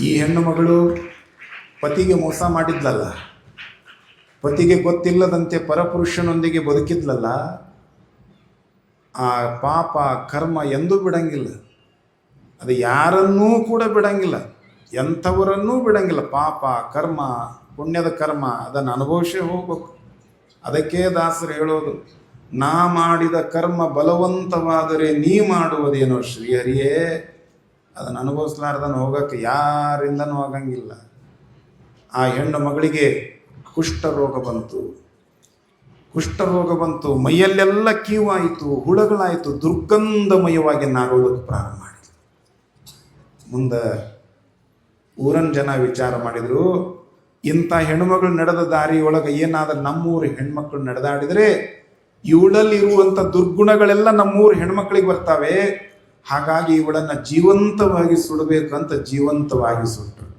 [SPEAKER 1] ಈ ಹೆಣ್ಣು ಮಗಳು ಪತಿಗೆ ಮೋಸ ಮಾಡಿದ್ಲಲ್ಲ, ಪತಿಗೆ ಗೊತ್ತಿಲ್ಲದಂತೆ ಪರಪುರುಷನೊಂದಿಗೆ ಬದುಕಿದ್ಲಲ್ಲ, ಆ ಪಾಪ ಕರ್ಮ ಎಂದೂ ಬಿಡಂಗಿಲ್ಲ. ಅದು ಯಾರನ್ನೂ ಕೂಡ ಬಿಡಂಗಿಲ್ಲ, ಎಂಥವರನ್ನೂ ಬಿಡಂಗಿಲ್ಲ. ಪಾಪ ಕರ್ಮ, ಪುಣ್ಯದ ಕರ್ಮ ಅದನ್ನು ಅನುಭವಿಸೇ ಹೋಗ್ಬೇಕು. ಅದಕ್ಕೆ ದಾಸರು ಹೇಳೋದು, ನಾ ಮಾಡಿದ ಕರ್ಮ ಬಲವಂತವಾದರೆ ನೀ ಮಾಡುವುದೇನೋ ಶ್ರೀಹರಿಯೇ. ಅದನ್ನು ಅನುಭವಿಸ್ಲಾರ್ದನ್ನು ಹೋಗೋಕ್ಕೆ ಯಾರಿಂದನೂ ಆಗಂಗಿಲ್ಲ. ಆ ಹೆಣ್ಣು ಮಗಳಿಗೆ ಕುಷ್ಠರೋಗ ಬಂತು, ಮೈಯಲ್ಲೆಲ್ಲ ಕೀವಾಯಿತು, ಹುಳಗಳಾಯಿತು, ದುರ್ಗಂಧಮಯವಾಗಿ ನಾರೋದಕ್ಕೆ ಪ್ರಾರಂಭ ಮಾಡಿದ್ರು. ಮುಂದೆ ಊರನ ಜನ ವಿಚಾರ ಮಾಡಿದರು, ಇಂಥ ಹೆಣ್ಮಗಳು ನಡೆದ ದಾರಿಯೊಳಗೆ ಏನಾದರೂ ನಮ್ಮೂರು ಹೆಣ್ಮಕ್ಳು ನಡೆದಾಡಿದರೆ ಇವಳಲ್ಲಿ ಇರುವಂಥ ದುರ್ಗುಣಗಳೆಲ್ಲ ನಮ್ಮೂರು ಹೆಣ್ಮಕ್ಳಿಗೆ ಬರ್ತಾವೆ. ಹಾಗಾಗಿ ಇವಳನ್ನು ಜೀವಂತವಾಗಿ ಸುಡಬೇಕಂತ ಜೀವಂತವಾಗಿ ಸುಟ್ಟರು.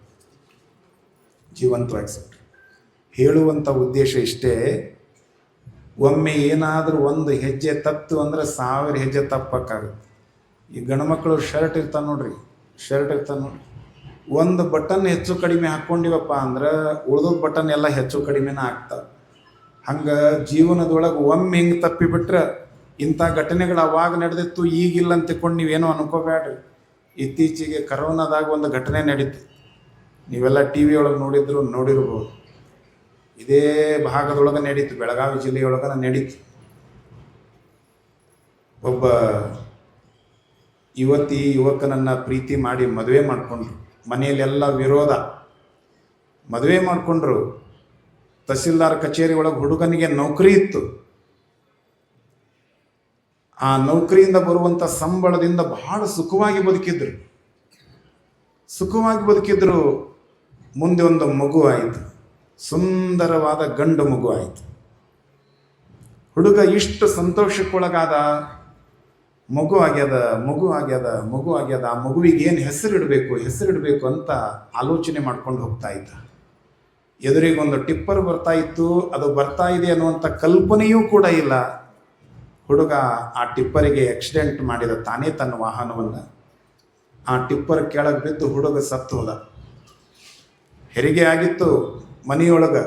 [SPEAKER 1] ಹೇಳುವಂಥ ಉದ್ದೇಶ ಇಷ್ಟೇ, ಒಮ್ಮೆ ಏನಾದರೂ ಒಂದು ಹೆಜ್ಜೆ ತಪ್ಪು ಅಂದರೆ 1000 ಹೆಜ್ಜೆ ತಪ್ಪಕ್ಕಾಗುತ್ತೆ. ಈ ಗಂಡ್ಮಕ್ಳು ಶರ್ಟ್ ಇರ್ತಾನೆ ನೋಡ್ರಿ, ಒಂದು ಬಟನ್ ಹೆಚ್ಚು ಕಡಿಮೆ ಹಾಕ್ಕೊಂಡಿವಪ್ಪ ಅಂದ್ರೆ ಉಳ್ದೋದು ಬಟನ್ ಎಲ್ಲ ಹೆಚ್ಚು ಕಡಿಮೆನ ಆಗ್ತಾವೆ. ಹಂಗೆ ಜೀವನದೊಳಗೆ ಒಮ್ಮೆ ಹಿಂಗೆ ತಪ್ಪಿಬಿಟ್ರೆ ಇಂಥ ಘಟನೆಗಳು ಅವಾಗ ನಡೆದಿತ್ತು, ಈಗಿಲ್ಲ ಅಂತ ತಿಳ್ಕೊಂಡು ನೀವೇನೋ ಅನ್ಕೋಬೇಡ್ರಿ. ಇತ್ತೀಚೆಗೆ ಕರೋನಾದಾಗ ಒಂದು ಘಟನೆ ನಡೀತು, ನೀವೆಲ್ಲ ಟಿ ವಿ ಒಳಗೆ ನೋಡಿರ್ಬೋದು. ಇದೇ ಭಾಗದೊಳಗೆ ನಡೀತು, ಬೆಳಗಾವಿ ಜಿಲ್ಲೆಯೊಳಗೆ ನಡೀತು. ಒಬ್ಬ ಯುವಕನನ್ನು ಪ್ರೀತಿ ಮಾಡಿ ಮದುವೆ ಮಾಡಿಕೊಂಡ್ರು. ಮನೆಯಲ್ಲೆಲ್ಲ ವಿರೋಧ. ಮದುವೆ ಮಾಡಿಕೊಂಡ್ರು. ತಹಸೀಲ್ದಾರ್ ಕಚೇರಿ ಒಳಗೆ ಹುಡುಗನಿಗೆ ನೌಕರಿ ಇತ್ತು. ಆ ನೌಕರಿಯಿಂದ ಬರುವಂಥ ಸಂಬಳದಿಂದ ಬಹಳ ಸುಖವಾಗಿ ಬದುಕಿದ್ರು. ಮುಂದೆ ಒಂದು ಮಗು ಆಯಿತು, ಸುಂದರವಾದ ಗಂಡು ಮಗು ಆಯಿತು. ಹುಡುಗ ಇಷ್ಟು ಸಂತೋಷಕ್ಕೊಳಗಾದ, ಮಗು ಆಗ್ಯದ. ಆ ಮಗುವಿಗೆ ಏನು ಹೆಸರಿಡಬೇಕು ಅಂತ ಆಲೋಚನೆ ಮಾಡ್ಕೊಂಡು ಹೋಗ್ತಾ ಇದ್ದ. ಎದುರಿಗೊಂದು ಟಿಪ್ಪರ್ ಬರ್ತಾ ಇತ್ತು, ಅದು ಬರ್ತಾ ಇದೆ ಅನ್ನುವಂಥ ಕಲ್ಪನೆಯೂ ಕೂಡ ಇಲ್ಲ. ಹುಡುಗ ಆ ಟಿಪ್ಪರಿಗೆ ಆಕ್ಸಿಡೆಂಟ್ ಮಾಡಿದ, ತಾನೇ ತನ್ನ ವಾಹನವನ್ನು. ಆ ಟಿಪ್ಪರ್ ಕೆಳಗೆ ಬಿದ್ದು ಹುಡುಗ ಸತ್ತು ಹೋದ. ಹೆರಿಗೆ ಆಗಿತ್ತು ಮನೆಯೊಳಗೆ.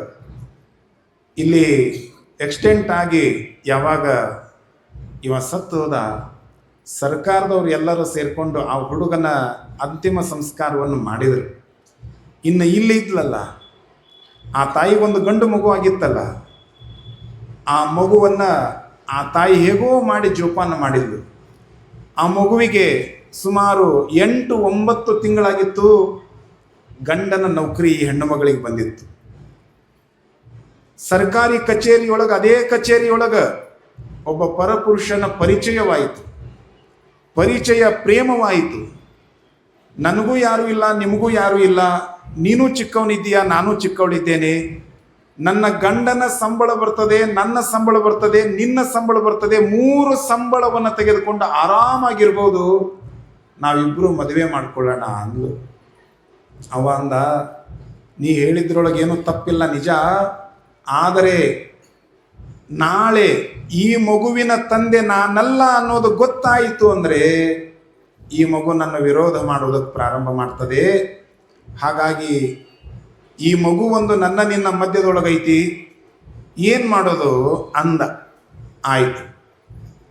[SPEAKER 1] ಇಲ್ಲಿ ಆಕ್ಸಿಡೆಂಟ್ ಆಗಿ ಯಾವಾಗ ಇವ ಸತ್ತು ಹೋದ, ಸರ್ಕಾರದವ್ರು ಎಲ್ಲರೂ ಸೇರಿಕೊಂಡು ಆ ಹುಡುಗನ ಅಂತಿಮ ಸಂಸ್ಕಾರವನ್ನು ಮಾಡಿದರು. ಇನ್ನು ಇಲ್ಲಿ ಇದ್ಲಲ್ಲ, ಆ ತಾಯಿಗೊಂದು ಗಂಡು ಮಗು ಆಗಿತ್ತಲ್ಲ, ಆ ಮಗುವನ್ನು ಆ ತಾಯಿ ಹೇಗೋ ಮಾಡಿ ಜೋಪಾನ ಮಾಡಿದ್ಲು. ಆ ಮಗುವಿಗೆ ಸುಮಾರು 8-9 ತಿಂಗಳಾಗಿತ್ತು. ಗಂಡನ ನೌಕರಿ ಈ ಹೆಣ್ಣು ಮಗಳಿಗೆ ಬಂದಿತ್ತು. ಸರ್ಕಾರಿ ಕಚೇರಿಯೊಳಗೆ, ಅದೇ ಕಚೇರಿಯೊಳಗೆ ಒಬ್ಬ ಪರಪುರುಷನ ಪರಿಚಯ ಪ್ರೇಮವಾಯಿತು. ನನಗೂ ಯಾರೂ ಇಲ್ಲ, ನಿಮಗೂ ಯಾರೂ ಇಲ್ಲ, ನೀನು ಚಿಕ್ಕವನಿದ್ದೀಯಾ, ನಾನು ಚಿಕ್ಕವಳಿದ್ದೇನೆ. ನನ್ನ ಗಂಡನ ಸಂಬಳ ಬರ್ತದೆ, ನನ್ನ ಸಂಬಳ ಬರ್ತದೆ, ನಿನ್ನ ಸಂಬಳ ಬರ್ತದೆ, 3 ಸಂಬಳವನ್ನು ತೆಗೆದುಕೊಂಡು ಆರಾಮಾಗಿರ್ಬೋದು, ನಾವಿಬ್ಬರು ಮದುವೆ ಮಾಡ್ಕೊಳ್ಳೋಣ ಅಂದ್ಲು. ಅವ ಅಂದ, ನೀ ಹೇಳಿದ್ರೊಳಗೆ ಏನೂ ತಪ್ಪಿಲ್ಲ ನಿಜ, ಆದರೆ ನಾಳೆ ಈ ಮಗುವಿನ ತಂದೆ ನಾನಲ್ಲ ಅನ್ನೋದು ಗೊತ್ತಾಯಿತು ಅಂದರೆ ಈ ಮಗು ನನ್ನ ವಿರೋಧ ಮಾಡೋದಕ್ಕೆ ಪ್ರಾರಂಭ ಮಾಡ್ತದೆ. ಹಾಗಾಗಿ ಈ ಮಗು ಒಂದು ನನ್ನ ನಿನ್ನ ಮಧ್ಯದೊಳಗೈತಿ, ಏನು ಮಾಡೋದು ಅಂದ. ಆಯಿತು,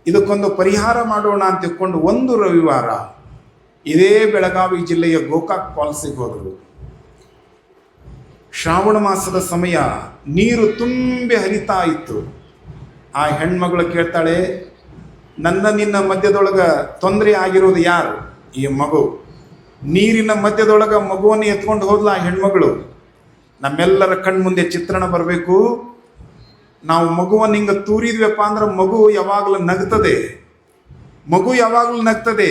[SPEAKER 1] ಇದಕ್ಕೊಂದು ಪರಿಹಾರ ಮಾಡೋಣ ಅಂತ ತಿಳ್ಕೊಂಡು ಒಂದು ರವಿವಾರ ಇದೇ ಬೆಳಗಾವಿ ಜಿಲ್ಲೆಯ ಗೋಕಾಕ್ ಫಾಲ್ಸಿಗೆ ಹೋದರು. ಶ್ರಾವಣ ಮಾಸದ ಸಮಯ, ನೀರು ತುಂಬಿ ಹರಿತಾ ಇತ್ತು. ಆ ಹೆಣ್ಮಗಳು ಕೇಳ್ತಾಳೆ, ನನ್ನ ನಿನ್ನ ಮಧ್ಯದೊಳಗೆ ತೊಂದರೆ ಆಗಿರೋದು ಯಾರು? ಈ ಮಗು. ನೀರಿನ ಮಧ್ಯದೊಳಗೆ ಮಗುವನ್ನು ಎತ್ಕೊಂಡು ಹೋದ್ಲ ಆ ಹೆಣ್ಮಗಳು. ನಮ್ಮೆಲ್ಲರ ಕಣ್ಮುಂದೆ ಚಿತ್ರಣ ಬರಬೇಕು. ನಾವು ಮಗುವನ್ನು ಹಿಂಗೆ ತೂರಿದ್ವಪ್ಪ ಅಂದ್ರೆ ಮಗು ಯಾವಾಗಲೂ ನಗ್ತದೆ. ಮಗು ಯಾವಾಗಲೂ ನಗ್ತದೆ.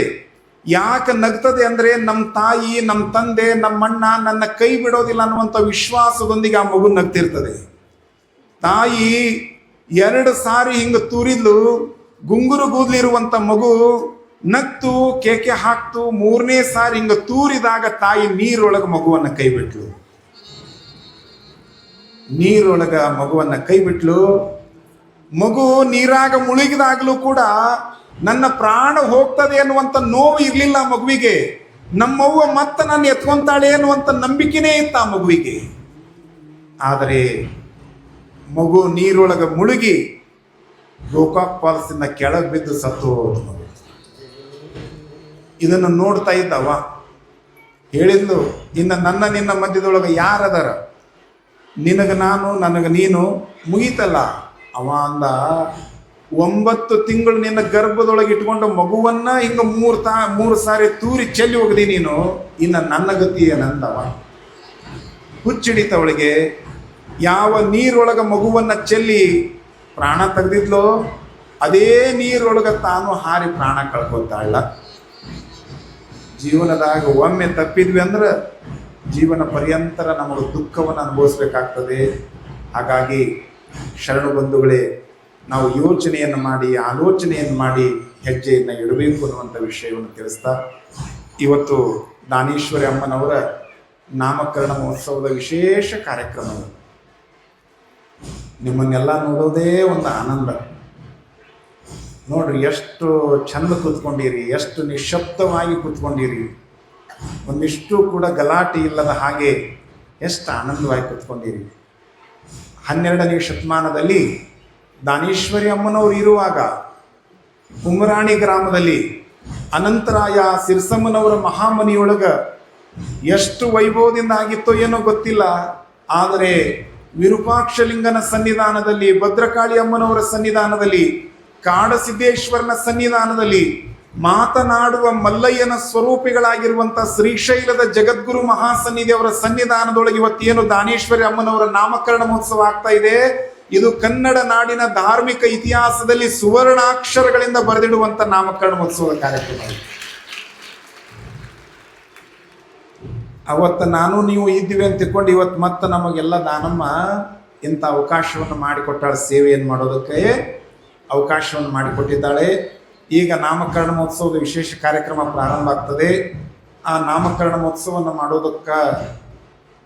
[SPEAKER 1] ಯಾಕೆ ನಗ್ತದೆ ಅಂದರೆ ನಮ್ಮ ತಾಯಿ, ನಮ್ಮ ತಂದೆ, ನಮ್ಮಣ್ಣ ನನ್ನ ಕೈ ಬಿಡೋದಿಲ್ಲ ಅನ್ನುವಂಥ ವಿಶ್ವಾಸದೊಂದಿಗೆ ಆ ಮಗು ನಗ್ತಿರ್ತದೆ. ತಾಯಿ 2 ಸಾರಿ ಹಿಂಗೆ ತೂರಿದ್ಲು, ಗುಂಗುರು ಕೂದಲಿರುವಂಥ ಮಗು ನಗ್ತು, ಕೇಕೆ ಹಾಕ್ತು. 3ನೇ ಸಾರಿ ಹಿಂಗೆ ತೂರಿದಾಗ ತಾಯಿ ನೀರೊಳಗೆ ಮಗುವನ್ನು ಕೈ ಬಿಟ್ಲು. ನೀರೊಳಗ ಮಗುವನ್ನು ಕೈ ಬಿಟ್ಲು. ಮಗು ನೀರಾಗ ಮುಳುಗಿದಾಗಲೂ ಕೂಡ ನನ್ನ ಪ್ರಾಣ ಹೋಗ್ತದೆ ಅನ್ನುವಂಥ ನೋವು ಇರಲಿಲ್ಲ ಮಗುವಿಗೆ. ನಮ್ಮವ್ವ ಮತ್ತೆ ನಾನು ಎತ್ಕೊಂತಾಳೆ ಅನ್ನುವಂಥ ನಂಬಿಕೆನೇ ಇತ್ತು ಆ ಮಗುವಿಗೆ. ಆದರೆ ಮಗು ನೀರೊಳಗೆ ಮುಳುಗಿ ಗೋಕಾಕ್ ಫಾಲ್ಸಿಂದ ಕೆಳಗೆ ಬಿದ್ದು ಸತ್ತು ಹೋದ ಮಗು. ಇದನ್ನು ನೋಡ್ತಾ ಇದ್ದವ ಹೇಳಿದ್ಲು, ಇನ್ನು ನನ್ನ ನಿನ್ನ ಮಧ್ಯದೊಳಗೆ ಯಾರದಾರ? ನಿನಗೆ ನಾನು, ನನಗೆ ನೀನು, ಮುಗೀತಲ್ಲ. ಅವ ಅಂದ, 9 ತಿಂಗಳು ನಿನ್ನ ಗರ್ಭದೊಳಗೆ ಇಟ್ಕೊಂಡು ಮಗುವನ್ನ ಹಿಂಗೆ 3 ಸಾರಿ ತೂರಿ ಚೆಲ್ಲಿ ಹೋಗದಿ ನೀನು, ಇನ್ನು ನನ್ನ ಗತಿ ಏನಂದವ. ಹುಚ್ಚಿಡಿತವಳಿಗೆ. ಯಾವ ನೀರೊಳಗೆ ಮಗುವನ್ನು ಚೆಲ್ಲಿ ಪ್ರಾಣ ತೆಗೆದಿದ್ಲೋ ಅದೇ ನೀರೊಳಗೆ ತಾನು ಹಾರಿ ಪ್ರಾಣ ಕಳ್ಕೊತಾಳ. ಜೀವನದಾಗ ಒಮ್ಮೆ ತಪ್ಪಿದ್ವಿ ಅಂದ್ರೆ ಜೀವನ ಪರ್ಯಂತರ ನಮಗೆ ದುಃಖವನ್ನು ಅನುಭವಿಸ್ಬೇಕಾಗ್ತದೆ. ಹಾಗಾಗಿ ಶರಣು ಬಂಧುಗಳೇ, ನಾವು ಯೋಚನೆಯನ್ನು ಮಾಡಿ, ಆಲೋಚನೆಯನ್ನು ಮಾಡಿ ಹೆಜ್ಜೆಯನ್ನು ಇಡಬೇಕು ಅನ್ನುವಂಥ ವಿಷಯವನ್ನು ತಿಳಿಸ್ತಾ, ಇವತ್ತು ದಾನೇಶ್ವರಿ ಅಮ್ಮನವರ ನಾಮಕರಣ ಮಹೋತ್ಸವದ ವಿಶೇಷ ಕಾರ್ಯಕ್ರಮ. ನಿಮ್ಮನ್ನೆಲ್ಲ ನೋಡೋದೇ ಒಂದು ಆನಂದ. ನೋಡ್ರಿ, ಎಷ್ಟು ಚಂದ ಕೂತ್ಕೊಂಡಿರಿ, ಎಷ್ಟು ನಿಶಬ್ದವಾಗಿ ಕೂತ್ಕೊಂಡಿರಿ, ಒಂದಿಷ್ಟು ಕೂಡ ಗಲಾಟೆ ಇಲ್ಲದ ಹಾಗೆ ಎಷ್ಟು ಆನಂದವಾಗಿ ಕೂತ್ಕೊಂಡಿರಿ. 12ನೇ ಶತಮಾನದಲ್ಲಿ ದಾನೇಶ್ವರಿ ಅಮ್ಮನವರು ಇರುವಾಗ ಉಮರಾಣಿ ಗ್ರಾಮದಲ್ಲಿ ಅನಂತರಾಯ ಸಿರ್ಸಮ್ಮನವರ ಮಹಾಮನಿಯೊಳಗೆ ಎಷ್ಟು ವೈಭವದಿಂದ ಆಗಿತ್ತೋ ಏನೋ ಗೊತ್ತಿಲ್ಲ. ಆದರೆ ವಿರೂಪಾಕ್ಷಲಿಂಗನ ಸನ್ನಿಧಾನದಲ್ಲಿ, ಭದ್ರಕಾಳಿ ಅಮ್ಮನವರ ಸನ್ನಿಧಾನದಲ್ಲಿ, ಕಾಡಸಿದ್ದೇಶ್ವರನ ಸನ್ನಿಧಾನದಲ್ಲಿ ಮಾತನಾಡುವ ಮಲ್ಲಯ್ಯನ ಸ್ವರೂಪಿಗಳಾಗಿರುವಂಥ ಶ್ರೀಶೈಲದ ಜಗದ್ಗುರು ಮಹಾಸನ್ನಿಧಿಯವರ ಸನ್ನಿಧಾನದೊಳಗೆ ಇವತ್ತೇನು ದಾನೇಶ್ವರಿ ಅಮ್ಮನವರ ನಾಮಕರಣ ಮಹೋತ್ಸವ ಆಗ್ತಾ ಇದೆ, ಇದು ಕನ್ನಡ ನಾಡಿನ ಧಾರ್ಮಿಕ ಇತಿಹಾಸದಲ್ಲಿ ಸುವರ್ಣಾಕ್ಷರಗಳಿಂದ ಬರೆದಿಡುವಂಥ ನಾಮಕರಣ ಮಹೋತ್ಸವದ ಕಾರ್ಯಕ್ರಮ. ಅವತ್ತು ನಾನು ನೀವು ಇದ್ದೀವಿ ಅಂತ ತಿಳ್ಕೊಂಡು ಇವತ್ತು ಮತ್ತೆ ನಮಗೆಲ್ಲ ದಾನಮ್ಮ ಇಂಥ ಅವಕಾಶವನ್ನು ಮಾಡಿಕೊಟ್ಟಾಳೆ. ಸೇವೆಯನ್ನು ಮಾಡೋದಕ್ಕೆ ಅವಕಾಶವನ್ನು ಮಾಡಿಕೊಟ್ಟಿದ್ದಾಳೆ. ಈಗ ನಾಮಕರಣ ಮಹೋತ್ಸವದ ವಿಶೇಷ ಕಾರ್ಯಕ್ರಮ ಪ್ರಾರಂಭ ಆಗ್ತದೆ. ಆ ನಾಮಕರಣ ಮಹೋತ್ಸವವನ್ನು ಮಾಡೋದಕ್ಕೆ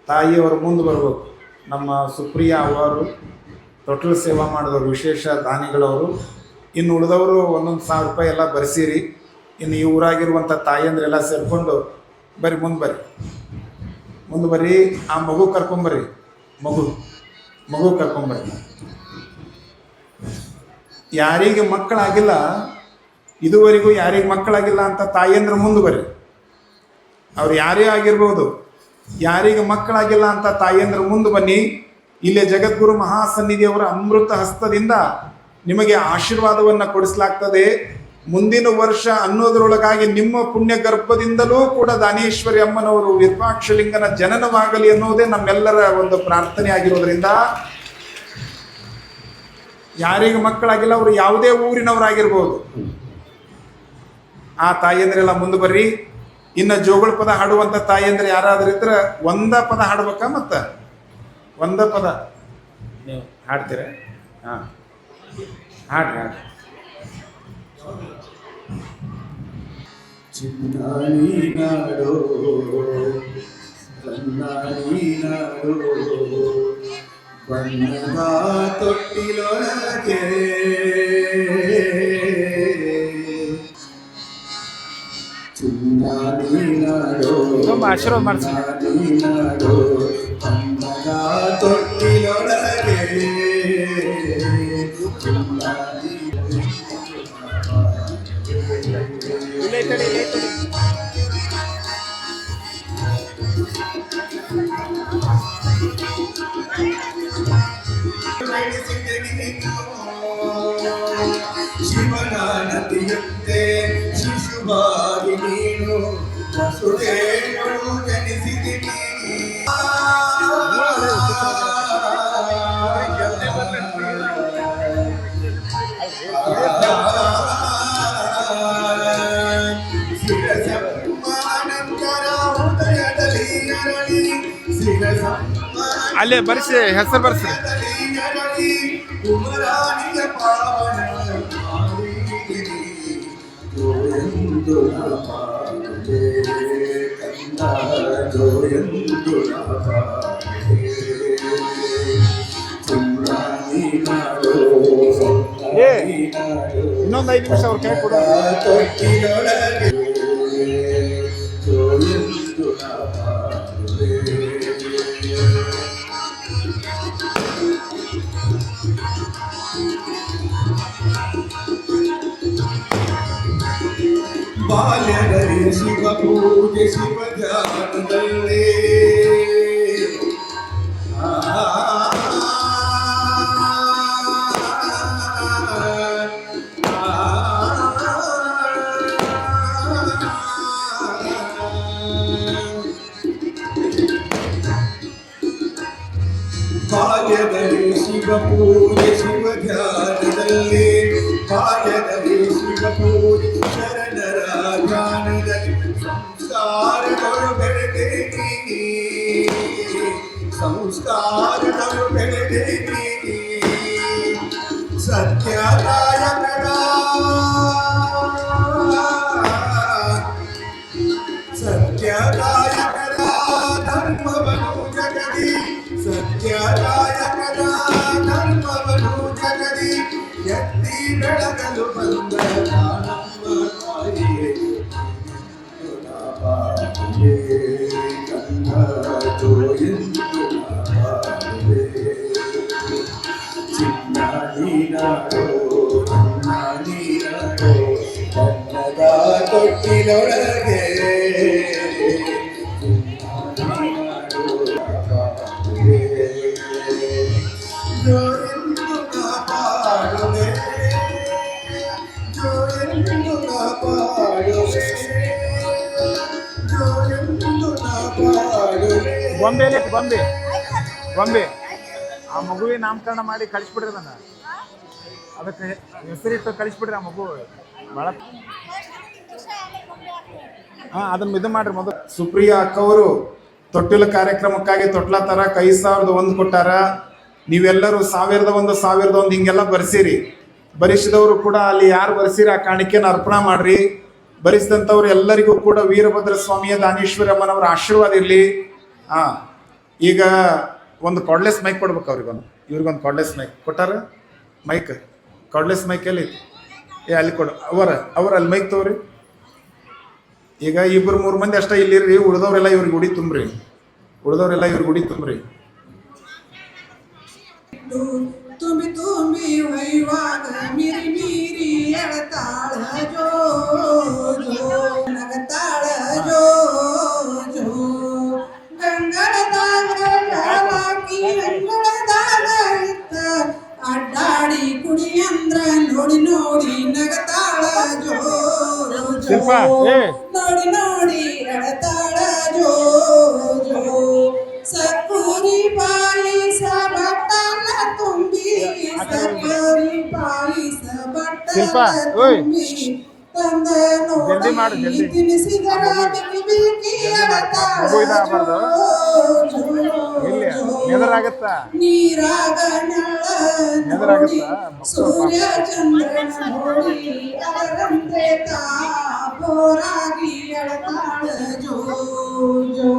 [SPEAKER 1] ತಾಯಿಯವರು ಮುಂದೆ ಬರಬೇಕು. ನಮ್ಮ ಸುಪ್ರಿಯ ಅವರು ಟೋಟಲ್ ಸೇವಾ ಮಾಡಿದವರು, ವಿಶೇಷ ದಾನಿಗಳವರು. ಇನ್ನು ಉಳಿದವರು 1,000 ರೂಪಾಯಿ ಎಲ್ಲ ಬರೆಸಿರಿ. ಇನ್ನು ಈ ಊರಾಗಿರುವಂಥ ತಾಯಿಯಂದ್ರೆಲ್ಲ ಸೇರಿಕೊಂಡು ಬರ್ರಿ, ಮುಂದೆ ಬರ್ರಿ. ಆ ಮಗು ಕರ್ಕೊಂಬರ್ರಿ, ಮಗು ಕರ್ಕೊಂಬರ್ರಿ. ಯಾರಿಗೆ ಮಕ್ಕಳಾಗಿಲ್ಲ, ಇದುವರೆಗೂ ಯಾರಿಗೆ ಮಕ್ಕಳಾಗಿಲ್ಲ ಅಂತ ತಾಯಿಯಂದ್ರ ಮುಂದೆ ಬರ್ರಿ. ಅವ್ರು ಯಾರೇ ಆಗಿರ್ಬೋದು, ಯಾರಿಗೆ ಮಕ್ಕಳಾಗಿಲ್ಲ ಅಂತ ತಾಯಿಯಂದ್ರ ಮುಂದೆ ಬನ್ನಿ. ಇಲ್ಲೇ ಜಗದ್ಗುರು ಮಹಾಸನ್ನಿಧಿಯವರ ಅಮೃತ ಹಸ್ತದಿಂದ ನಿಮಗೆ ಆಶೀರ್ವಾದವನ್ನು ಕೊಡಿಸಲಾಗ್ತದೆ. ಮುಂದಿನ ವರ್ಷ ಅನ್ನೋದರೊಳಗಾಗಿ ನಿಮ್ಮ ಪುಣ್ಯ ಗರ್ಭದಿಂದಲೂ ಕೂಡ ದಾನೇಶ್ವರಿ ಅಮ್ಮನವರು ವಿರೂಪಾಕ್ಷಲಿಂಗನ ಜನನವಾಗಲಿ ಅನ್ನೋದೇ ನಮ್ಮೆಲ್ಲರ ಒಂದು ಪ್ರಾರ್ಥನೆ ಆಗಿರೋದ್ರಿಂದ, ಯಾರಿಗೆ ಮಕ್ಕಳಾಗಿಲ್ಲ ಅವರು ಯಾವುದೇ ಊರಿನವರಾಗಿರ್ಬೋದು, ಆ ತಾಯಿಯಂದ್ರೆಲ್ಲ ಮುಂದೆ ಬರ್ರಿ. ಇನ್ನು ಜೋಗಳ ಪದ ಹಾಡುವಂಥ ತಾಯಿಯಂದ್ರೆ ಯಾರಾದ್ರೂ ಇದ್ರೆ ಒಂದ ಪದ ಹಾಡ್ಬೇಕಾ? ಮತ್ತೆ ಒಂದ ಪದ ನೀವು ಹಾಡ್ತೀರ? ಹಾಂ, ಹಾಡ್ರಿ.
[SPEAKER 2] ಚಿನ್ನಾಳಿ ನಾಡೋ ಕನ್ನಾಳಿ ನಾಡೋ ಬಣ್ಣದ ತೊಟ್ಟಿಲೊಳಗೆ ಚಿನ್ನಾಳಿ ನಾಡೋ
[SPEAKER 1] ಆಶೀರ್ವಾದ ಮಾಡಿಸಿ.
[SPEAKER 2] ನಾಡೋ ಬಣ್ಣದ ತೊಟ್ಟಿಲೊಳಗೆ ಚಿನ್ನಾಳಿ ಶಿವನಾನತಿಯಂತೆ ಶಿಶುವಾಗಿ ನೀನು ವಸುದೇವನು ಜನಿಸಿದಿನಿ.
[SPEAKER 1] ಅಲ್ಲೇ ಬರ್ಸಿ ಹೆಸರು ಬರ್ಸಿ.
[SPEAKER 2] ಉಮರಾಣಿಯ ಪಾವನ ಜೋಯಂದು ಪಾಡುವೆ ಕಂದ ಜೋಯಂದು ಪಾಡುವೆ ಚುಮ್ರಾಣಿ ಮಾಡೋ
[SPEAKER 1] ಇನ್ನೊಂದು 5 ನಿಮಿಷ ಅವ್ರ ಕೈ ಕೊಡ.
[SPEAKER 2] ತೊಟ್ಟಿಲೊಳಗೆ ಜೋಯಂದು ಪಾಡುವೆ ಬಾಲ್ಯದಲ್ಲಿ ಶಿವ ಪೂಜೆ ಶಿವ ಧ್ಯಾನದಲ್ಲೇ ಬಾಲ್ಯದಲ್ಲಿ ಶಿವ ಪೂಜೆ ಶಿವ ಧ್ಯಾನದಲ್ಲಿ ಬಾಲ್ಯದಲ್ಲಿ ಶಿವ ಪೂಜೆ ಶರಣರ ಧ್ಯಾನದಲ್ಲಿ ಸಂಸ್ಕಾರಗಳು ಬೆಳೆದೇನಿ ಸಂಸ್ಕಾರಗಳು ಬೆಳೆದೇನಿ ಸತ್ಯದಾಯಕರ ಸತ್ಯದಾಯಕರ ಧರ್ಮವನ್ನು ಜಗದಿ ಸತ್ಯದಾಯಕರ ಧರ್ಮವನ್ನು ಜಗದಿ ಎತ್ತಿ ಬೆಳಗಲು ಬಂದ ನಮ್ಮ ತಾಯಿಯೇ ಕನ್ನ ಜೋಯಂದು ಪಾಡುವೆ ಚಿನ್ನ ನೀನಾಡೋ ನನ್ನ ನೀನಾಡೋ ಕನ್ನದ ತೊಟ್ಟಿಲೊಳಗೆ ಜೋಯಂದು ಪಾಡುವೆ ಜೋಯಂದು ಪಾಡುವೆ ಜೋಯಂದು ಪಾಡುವೆ
[SPEAKER 1] ಗೊಂಬೆ ಗೊಂಬೆ ಗೊಂಬೆ ಆ ಮಗುವಿನ ನಾಮಕರಣ ಮಾಡಿ ಕಳಿಸ್ಬಿಡ್ರಿ ಅದನ್ನ. ಅದಕ್ಕೆ ಹೆಸರಿಟ್ಟು ಕಳಿಸ್ಬಿಡ್ರಿ ಆ ಮಗು ಭಾಳ. ಅದನ್ನ ಇದು ಮಾಡ್ರಿ ಮೊದಲು. ಸುಪ್ರಿಯಾ ಅಕ್ಕವರು ತೊಟ್ಟಿಲ ಕಾರ್ಯಕ್ರಮಕ್ಕಾಗಿ ತೊಟ್ಲ ತರ 5,001 ಕೊಟ್ಟಾರ. ನೀವೆಲ್ಲರೂ 1,001 1,001 ಹಿಂಗೆಲ್ಲ ಬರ್ಸಿರಿ. ಬರಿಸಿದವರು ಕೂಡ ಅಲ್ಲಿ ಯಾರು ಬರ್ಸಿರಿ ಆ ಕಾಣಿಕೆನ ಅರ್ಪಣೆ ಮಾಡ್ರಿ. ಬರಿಸಿದಂಥವ್ರು ಎಲ್ಲರಿಗೂ ಕೂಡ ವೀರಭದ್ರ ಸ್ವಾಮಿಯ ದಾನೇಶ್ವರಮ್ಮನವರ ಆಶೀರ್ವಾದ ಇರಲಿ. ಈಗ ಒಂದು ಕಾರ್ಡ್ಲೆಸ್ ಮೈಕ್ ಕೊಡ್ಬೇಕು ಅವ್ರಿಗೊಂದು. ಇವ್ರಿಗೊಂದು ಕಾರ್ಡ್ಲೆಸ್ ಮೈಕ್ ಕೊಟ್ಟಾರ. ಮೈಕ್ ಕಾರ್ಡ್ಲೆಸ್ ಮೈಕ್ ಎಲ್ಲಿ ಅಲ್ಲಿ ಕೊಡು. ಅವ್ರ ಅಲ್ಲಿ ಮೈಕ್ ತಗೋರಿ. ಈಗ 2-3 ಮಂದಿ ಅಷ್ಟೇ ಇಲ್ಲಿರ್ರಿ. ಉಳಿದವರೆಲ್ಲ ಇವ್ರಿಗೆ ಗುಡಿ ತುಂಬ್ರಿ.
[SPEAKER 3] ತುಂಬಿ ತುಂಬಿ ಒಯ್ಯುವಾಗ ಮಿರಿ ಮಿರಿ ಎಳತಾಳ ಜೋ ಜೋ ನಗತಾಳ ಜೋ ಜೋ ಗಂಗಳದಾಗ ಹಾಕಿ ಅಂಗಳದಾಗ ಇತ್ತ ಅಡ್ಡಾಡಿ ಕುಡಿ ಅಂದ್ರ ನೋಡಿ ನೋಡಿ ನಗತಾಳ ಜೋ ಜೋ ನೋಡಿ ನೋಡಿ ಎಳತಾಳ ಜೋ ಜೋ ಸಕ್ಕೂರಿ ಪಾಯಿಸ ಬಟ್ಟಲ ತುಂಬಿ ಸಕ್ಕೂರಿ ಪಾಯಿಸ ಬಟ್ಟಲ ತುಂಬಿ ತಂದ ನೋಡಿ ತಿನಿಸಿದರ ಬಿಕ್ಕಿ ಬಿಕ್ಕಿ ಎಳತಾಳ ನೀರಾಗ ನಳ ಸೂರ್ಯ ಚಂದ್ರನ ನೋಡಿ ಅದರಂತೆ ಬೋರಾಗಿ ಎಳತಾಳ ಜೋ ಜೋ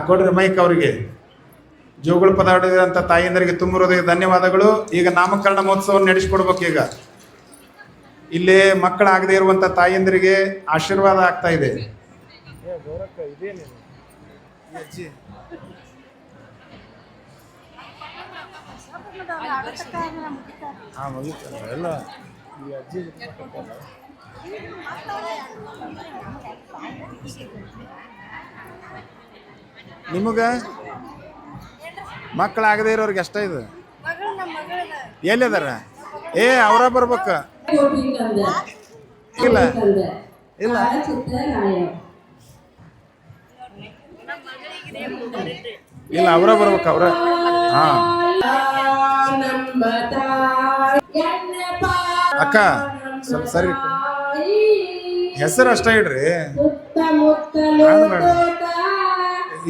[SPEAKER 1] ಕೊಡ್ರಿ ಮೈಕ್ ಅವರಿಗೆ. ಜೋಗುಳ ಪದ ಹಾಡಿದಂಥ ತಾಯಿಯಂದರಿಗೆ ತುಂಬ ಹೃದಯ ಧನ್ಯವಾದಗಳು. ಈಗ ನಾಮಕರಣ ಮಹೋತ್ಸವವನ್ನು ನಡೆಸಿಕೊಡ್ಬೇಕು. ಈಗ ಇಲ್ಲೇ ಮಕ್ಕಳಾಗದೇ ಇರುವಂಥ ತಾಯಿಯಂದರಿಗೆ ಆಶೀರ್ವಾದ ಆಗ್ತಾ ಇದೆ. ಎಲ್ಲ ಈ ಅಜ್ಜಿ ನಿಮಗ ಮಕ್ಕಳಾಗದೇ ಇರೋರ್ಗೆ ಅಷ್ಟ ಇದು. ಎಲ್ಲಿದಾರ? ಅವರ ಬರ್ಬೇಕ. ಇಲ್ಲ ಇಲ್ಲ ಇಲ್ಲ ಅವರ ಬರ್ಬೇಕ. ಅವ್ರ ಅಕ್ಕ ಸ್ವಲ್ಪ ಸರಿ ಹೆಸರು ಅಷ್ಟ ಇಡ್ರಿ.
[SPEAKER 3] ಸುತ್ತಮುತ್ತಲು ತೋಟ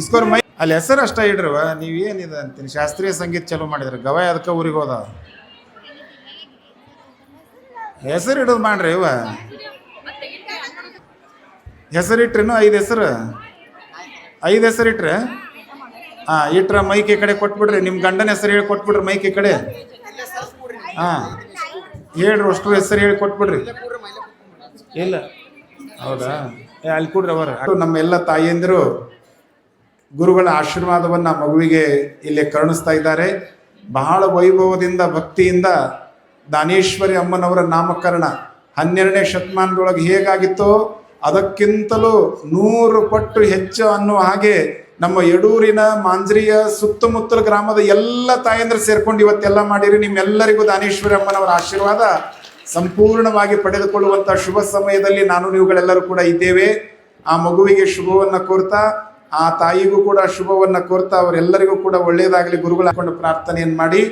[SPEAKER 1] ಇಸ್ಕೋರ್ ಮೈ ಅಲ್ಲಿ ಹೆಸರು ಅಷ್ಟ ಇಡ್ರವ. ನೀವೇನಿದೆ ಅಂತೀನಿ ಶಾಸ್ತ್ರೀಯ ಸಂಗೀತ ಚಲೋ ಮಾಡಿದ್ರಿ. ಗವಾಯ್ ಅದಕ್ಕೆ ಊರಿಗೆ ಹೋದ. ಹೆಸರು ಇಡೋದು ಮಾಡ್ರಿ ಇವ. ಹೆಸರಿಟ್ರೇನು 5 ಹೆಸರು 5 ಹೆಸರು ಇಟ್ರೆ ಇಟ್ರ ಮೈಕ್ ಈ ಕಡೆ ಕೊಟ್ಬಿಡ್ರಿ. ನಿಮ್ಮ ಗಂಡನ ಹೆಸರು ಹೇಳಿ ಕೊಟ್ಬಿಡ್ರಿ ಮೈಕ್ ಈ ಕಡೆ. ಹೇಳ್ರಿ ಅಷ್ಟು ಹೆಸರು ಹೇಳಿ ಕೊಟ್ಬಿಡ್ರಿ. ಇಲ್ಲ ಹೌದಾ ಅಲ್ಲಿ ಕೊಡ್ರಿ ಅವರು. ನಮ್ಮ ಎಲ್ಲ ತಾಯಿಯಂದಿರು ಗುರುಗಳ ಆಶೀರ್ವಾದವನ್ನ ಮಗುವಿಗೆ ಇಲ್ಲಿ ಕರುಣಿಸ್ತಾ ಇದ್ದಾರೆ. ಬಹಳ ವೈಭವದಿಂದ ಭಕ್ತಿಯಿಂದ ದಾನೇಶ್ವರಿ ಅಮ್ಮನವರ ನಾಮಕರಣ 12ನೇ ಶತಮಾನದೊಳಗೆ ಹೇಗಾಗಿತ್ತೋ ಅದಕ್ಕಿಂತಲೂ 100 ಪಟ್ಟು ಹೆಚ್ಚು ಅನ್ನುವ ಹಾಗೆ ನಮ್ಮ ಯಡೂರಿನ ಮಾಂಜ್ರಿಯ ಸುತ್ತಮುತ್ತಲ ಗ್ರಾಮದ ಎಲ್ಲ ತಾಯಂದ್ರು ಸೇರ್ಕೊಂಡು ಇವತ್ತೆಲ್ಲ ಮಾಡಿರಿ. ನಿಮ್ಮೆಲ್ಲರಿಗೂ ದಾನೇಶ್ವರಿ ಅಮ್ಮನವರ ಆಶೀರ್ವಾದ ಸಂಪೂರ್ಣವಾಗಿ ಪಡೆದುಕೊಳ್ಳುವಂಥ ಶುಭ ಸಮಯದಲ್ಲಿ ನಾನು ನೀವುಗಳೆಲ್ಲರೂ ಕೂಡ ಇದ್ದೇವೆ. ಆ ಮಗುವಿಗೆ ಶುಭವನ್ನ ಕೋರ್ತಾ, ಆ ತಾಯಿಗೂ ಕೂಡ ಶುಭವನ್ನ ಕೋರ್ತಾ ಅವರೆಲ್ಲರಿಗೂ ಕೂಡ ಒಳ್ಳೆಯದಾಗಲಿ ಗುರುಗಳ ಪ್ರಾರ್ಥನೆಯನ್ನು ಮಾಡಿ